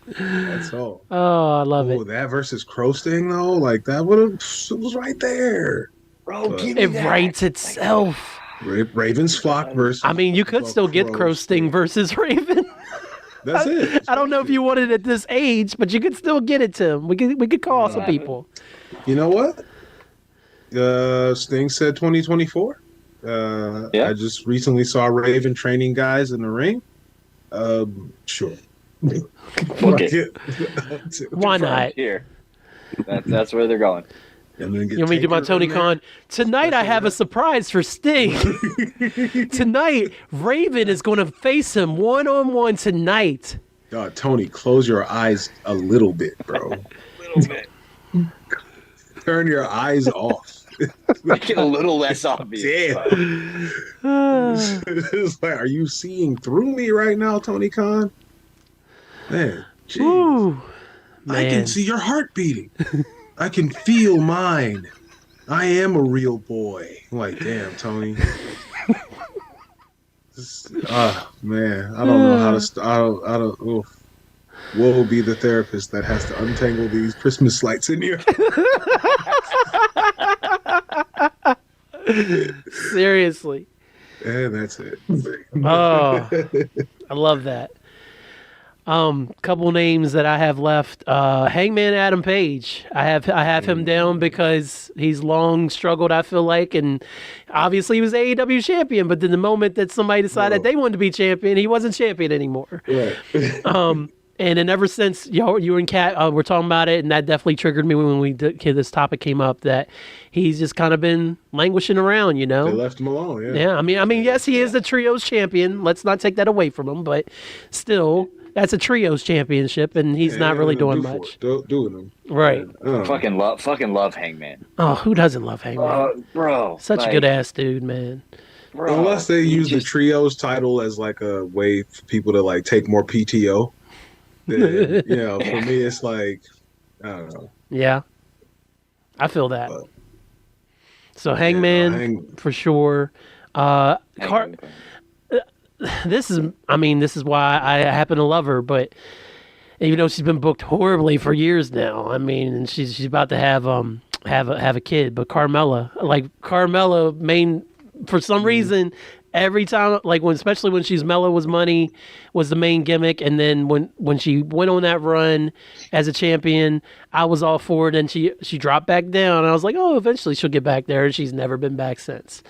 that's all. Oh, I love it. That versus Crow Sting though, like that it was right there. Bro, it writes itself. Raven's flock versus. I mean, you could still get Crow Sting versus Raven. That's it. I don't know if you want it at this age, but you could still get it to him. We could call some people. You know what? Sting said 2024. I just recently saw Raven training guys in the ring. Sure. Okay. Why not? Here. That's where they're going. You want me to do my Tony Khan? Tonight I have a surprise for Sting. Tonight, Raven is going to face him one-on-one tonight. Tony, close your eyes a little bit, bro. A little bit. Turn your eyes off. Make it a little less obvious. Damn. It's like, are you seeing through me right now, Tony Khan? Man, Ooh, man. I can see your heart beating. I can feel mine. I am a real boy. I'm like, damn, Tony. Man, I don't know how to. I don't. Oof. Woe be the therapist that has to untangle these Christmas lights in here. Seriously. And that's it. Oh, I love that. Couple names that I have left. Hangman Adam Page. I have him down because he's long struggled, I feel like, and obviously he was AEW champion, but then the moment that somebody decided they wanted to be champion, he wasn't champion anymore. Right. And ever since you and Kat were talking about it, and that definitely triggered me when this topic came up, that he's just kind of been languishing around, you know. They left him alone. Yeah. I mean, yes, he is the trios champion. Let's not take that away from him, but still, That's a trios championship, and he's not really doing much. Doing them. Right. Fucking love Hangman. Oh, who doesn't love Hangman? Bro. Such a good ass dude, man. Bro, unless they use the trios title as like a way for people to like take more PTO, then, for me it's like, I don't know. Yeah. I feel that. So Hangman for sure. This is why I happen to love her, but even though she's been booked horribly for years now, I mean, and she's about to have a kid, but Carmella for some reason, every time, like especially when she's Mella was money, was the main gimmick, and then when she went on that run as a champion, I was all for it, and she dropped back down, and I was like, oh, eventually she'll get back there, and she's never been back since.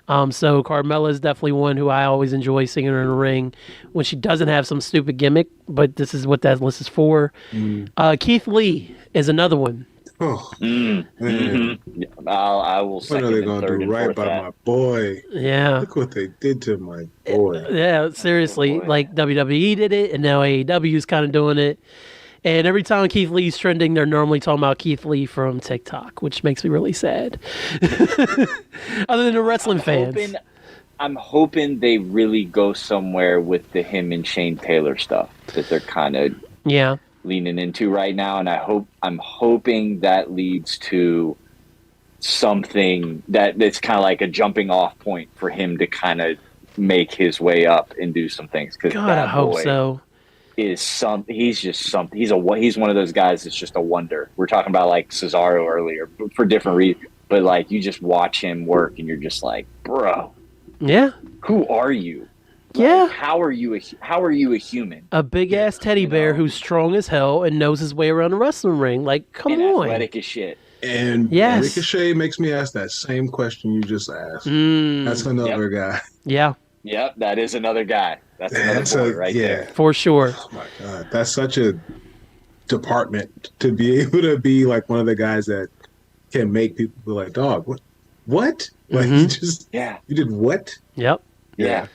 So Carmella is definitely one who I always enjoy seeing her in the ring when she doesn't have some stupid gimmick, but this is what that list is for. Keith Lee is another one. Oh, man. I will second what are they going to do right by my boy? Yeah. Look what they did to my boy. Yeah, seriously. Like WWE did it, and now AEW is kind of doing it. And every time Keith Lee's trending, they're normally talking about Keith Lee from TikTok, which makes me really sad. Other than the wrestling fans. I'm hoping they really go somewhere with the him and Shane Taylor stuff that they're kind of leaning into right now, and I'm hoping that leads to something that's kind of like a jumping off point for him to kind of make his way up and do some things. Because I hope so. He's one of those guys that's just a wonder. We're talking about like Cesaro earlier for different reasons, but like you just watch him work and you're just like, bro, who are you? Like, how are you a human? A big ass teddy bear who's strong as hell and knows his way around a wrestling ring. Like, come on, athletic as shit. And Ricochet makes me ask that same question you just asked. That's another guy. Yeah. Yep, that is another guy. That's another boy right there. For sure. Oh my God. That's such a department to be able to be like one of the guys that can make people be like, dog, what? Like you did what? Yep. Yeah.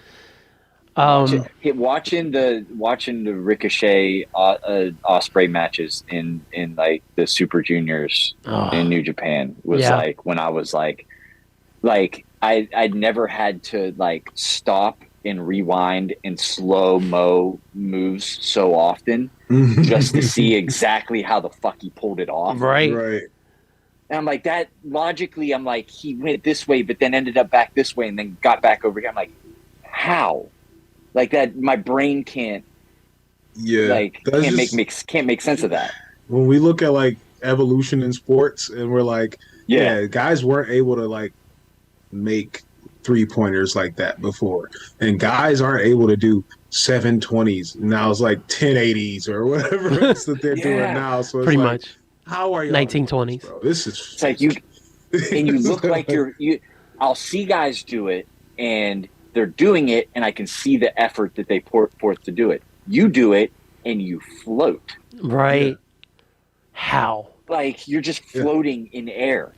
Watching the Ricochet Osprey matches in like the Super Juniors in New Japan was like when I was like I'd never had to like stop and rewind and slow-mo moves so often just to see exactly how the fuck he pulled it off. Right. And I'm like, that logically, I'm like, he went this way, but then ended up back this way and then got back over here. I'm like, how? Like that, my brain can't make sense of that. When we look at like evolution in sports and we're like, guys weren't able to like make 3-pointers like that before, and guys aren't able to do 720s. Now it's like 1080s or whatever else that they're doing now. So it's pretty like, much. How are you? 1920s. Bro, this is. It's like you look like you. I'll see guys do it, and they're doing it, and I can see the effort that they pour forth to do it. You do it, and you float. Right. Yeah. How? Like you're just floating in air.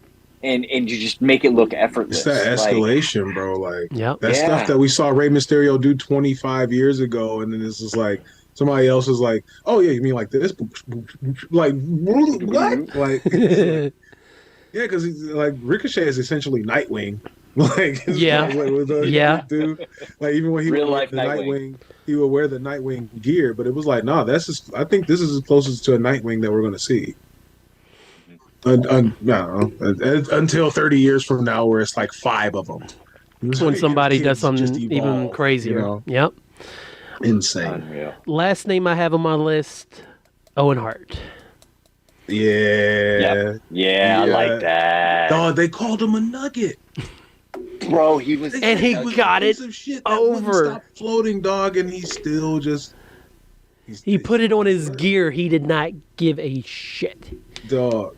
And you just make it look effortless. It's that escalation, bro. Like that stuff Yeah. that we saw Rey Mysterio do 25 years ago, and then this is like somebody else is like, "Oh yeah, you mean like this?" Like what? Like because like Ricochet is essentially Nightwing. Like like even when he Real would wear life the Nightwing. he would wear the Nightwing gear, but it was like, no, that's just. I think this is as closest to a Nightwing that we're going to see. Until 30 years from now, where it's like 5 of them. When somebody does something even crazier. You know? Yep. Insane. Unreal. Last name I have on my list, Owen Hart. Yeah. Yeah, I like that. Dog, they called him a nugget. Bro, he was... And he got it over. Stop floating, dog, and he's still just... He put it on his gear. He did not give a shit. Dog.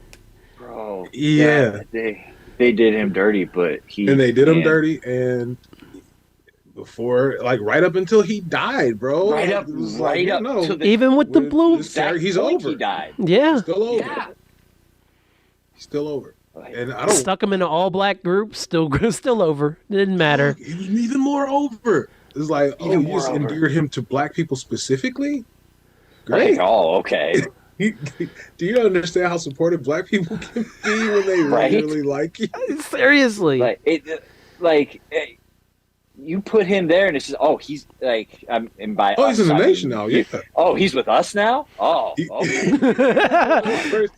Bro. Yeah. They did him dirty, but he... And they did him dirty, and before, like, right up until he died, bro. Right up to the... Even with the blue... He's over. He died. Yeah. He's still over. Yeah. He's still over. And I don't... Stuck him in an all-black group, still over. It didn't matter. He was even more over. It's like, Even you just more over. endeared him to black people specifically? great. Oh, okay. Do you understand how supportive black people can be when they Right? really like you? Seriously. You put him there, and it's just, he's like, and by Oh, us, he's in the I nation mean, now. Yeah. he's with us now. Oh, okay. First,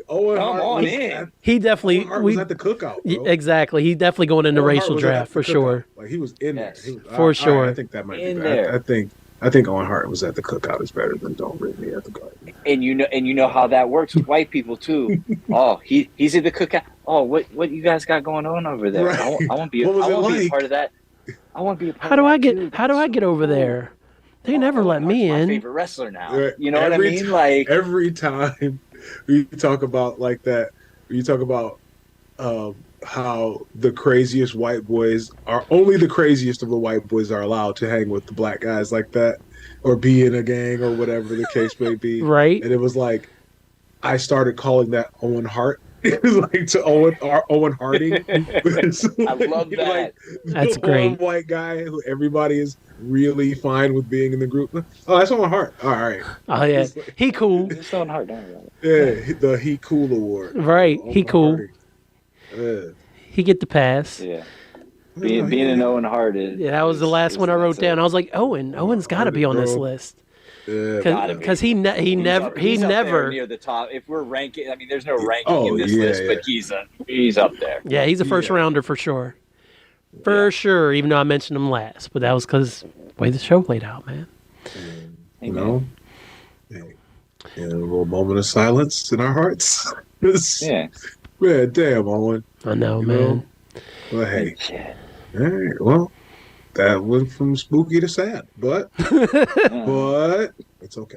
Owen Come Hart on was in. at, He definitely Owen Hart was at the cookout, bro. exactly. He definitely going in the Owen Hart racial was draft at for the sure. cookout. Like he was in Yes. there. He was, For sure. All right, I think that might In be there. better. I think Owen Hart was at the cookout is better than Don't Rip Me at the Garden. And you know how that works with white people too. Oh, he's at the cookout. Oh, what you guys got going on over there? Right. I want to be. What was I it want to be a like? part of that. I want to be a part. How do of I that get too. how do I get over there? They never let me Hart's in. my favorite wrestler now. Right. You know what I mean? Like every time we talk about like that, you talk about how the craziest white boys are only the craziest of the white boys are allowed to hang with the black guys like that, or be in a gang or whatever the case may be. Right. And it was like I started calling that Owen Hart. It was like to Owen Harding. I love that. Like, That's the great. one white guy who everybody is really fine with being in the group. Oh, that's Owen Hart. All right. Oh yeah, It's like- he cool. It's so hard, don't worry. Yeah, the He Cool Award. Right, Owen he cool. Harding. Yeah. He get the pass. Yeah. Being an Owen Hart is. Yeah, that was the last one I wrote down. I was like, Owen's got to be on this bro. list Yeah, because he never near the top. If we're ranking, I mean, there's no ranking in this list, but he's up there. Yeah, he's a first rounder for sure. For sure, even though I mentioned him last. But that was because the way the show played out, man. You know, a little moment of silence in our hearts. Yeah. Man, damn, Owen. I know, You man. know? Well, hey. Shit. All right, well, that went from spooky to sad, but it's okay.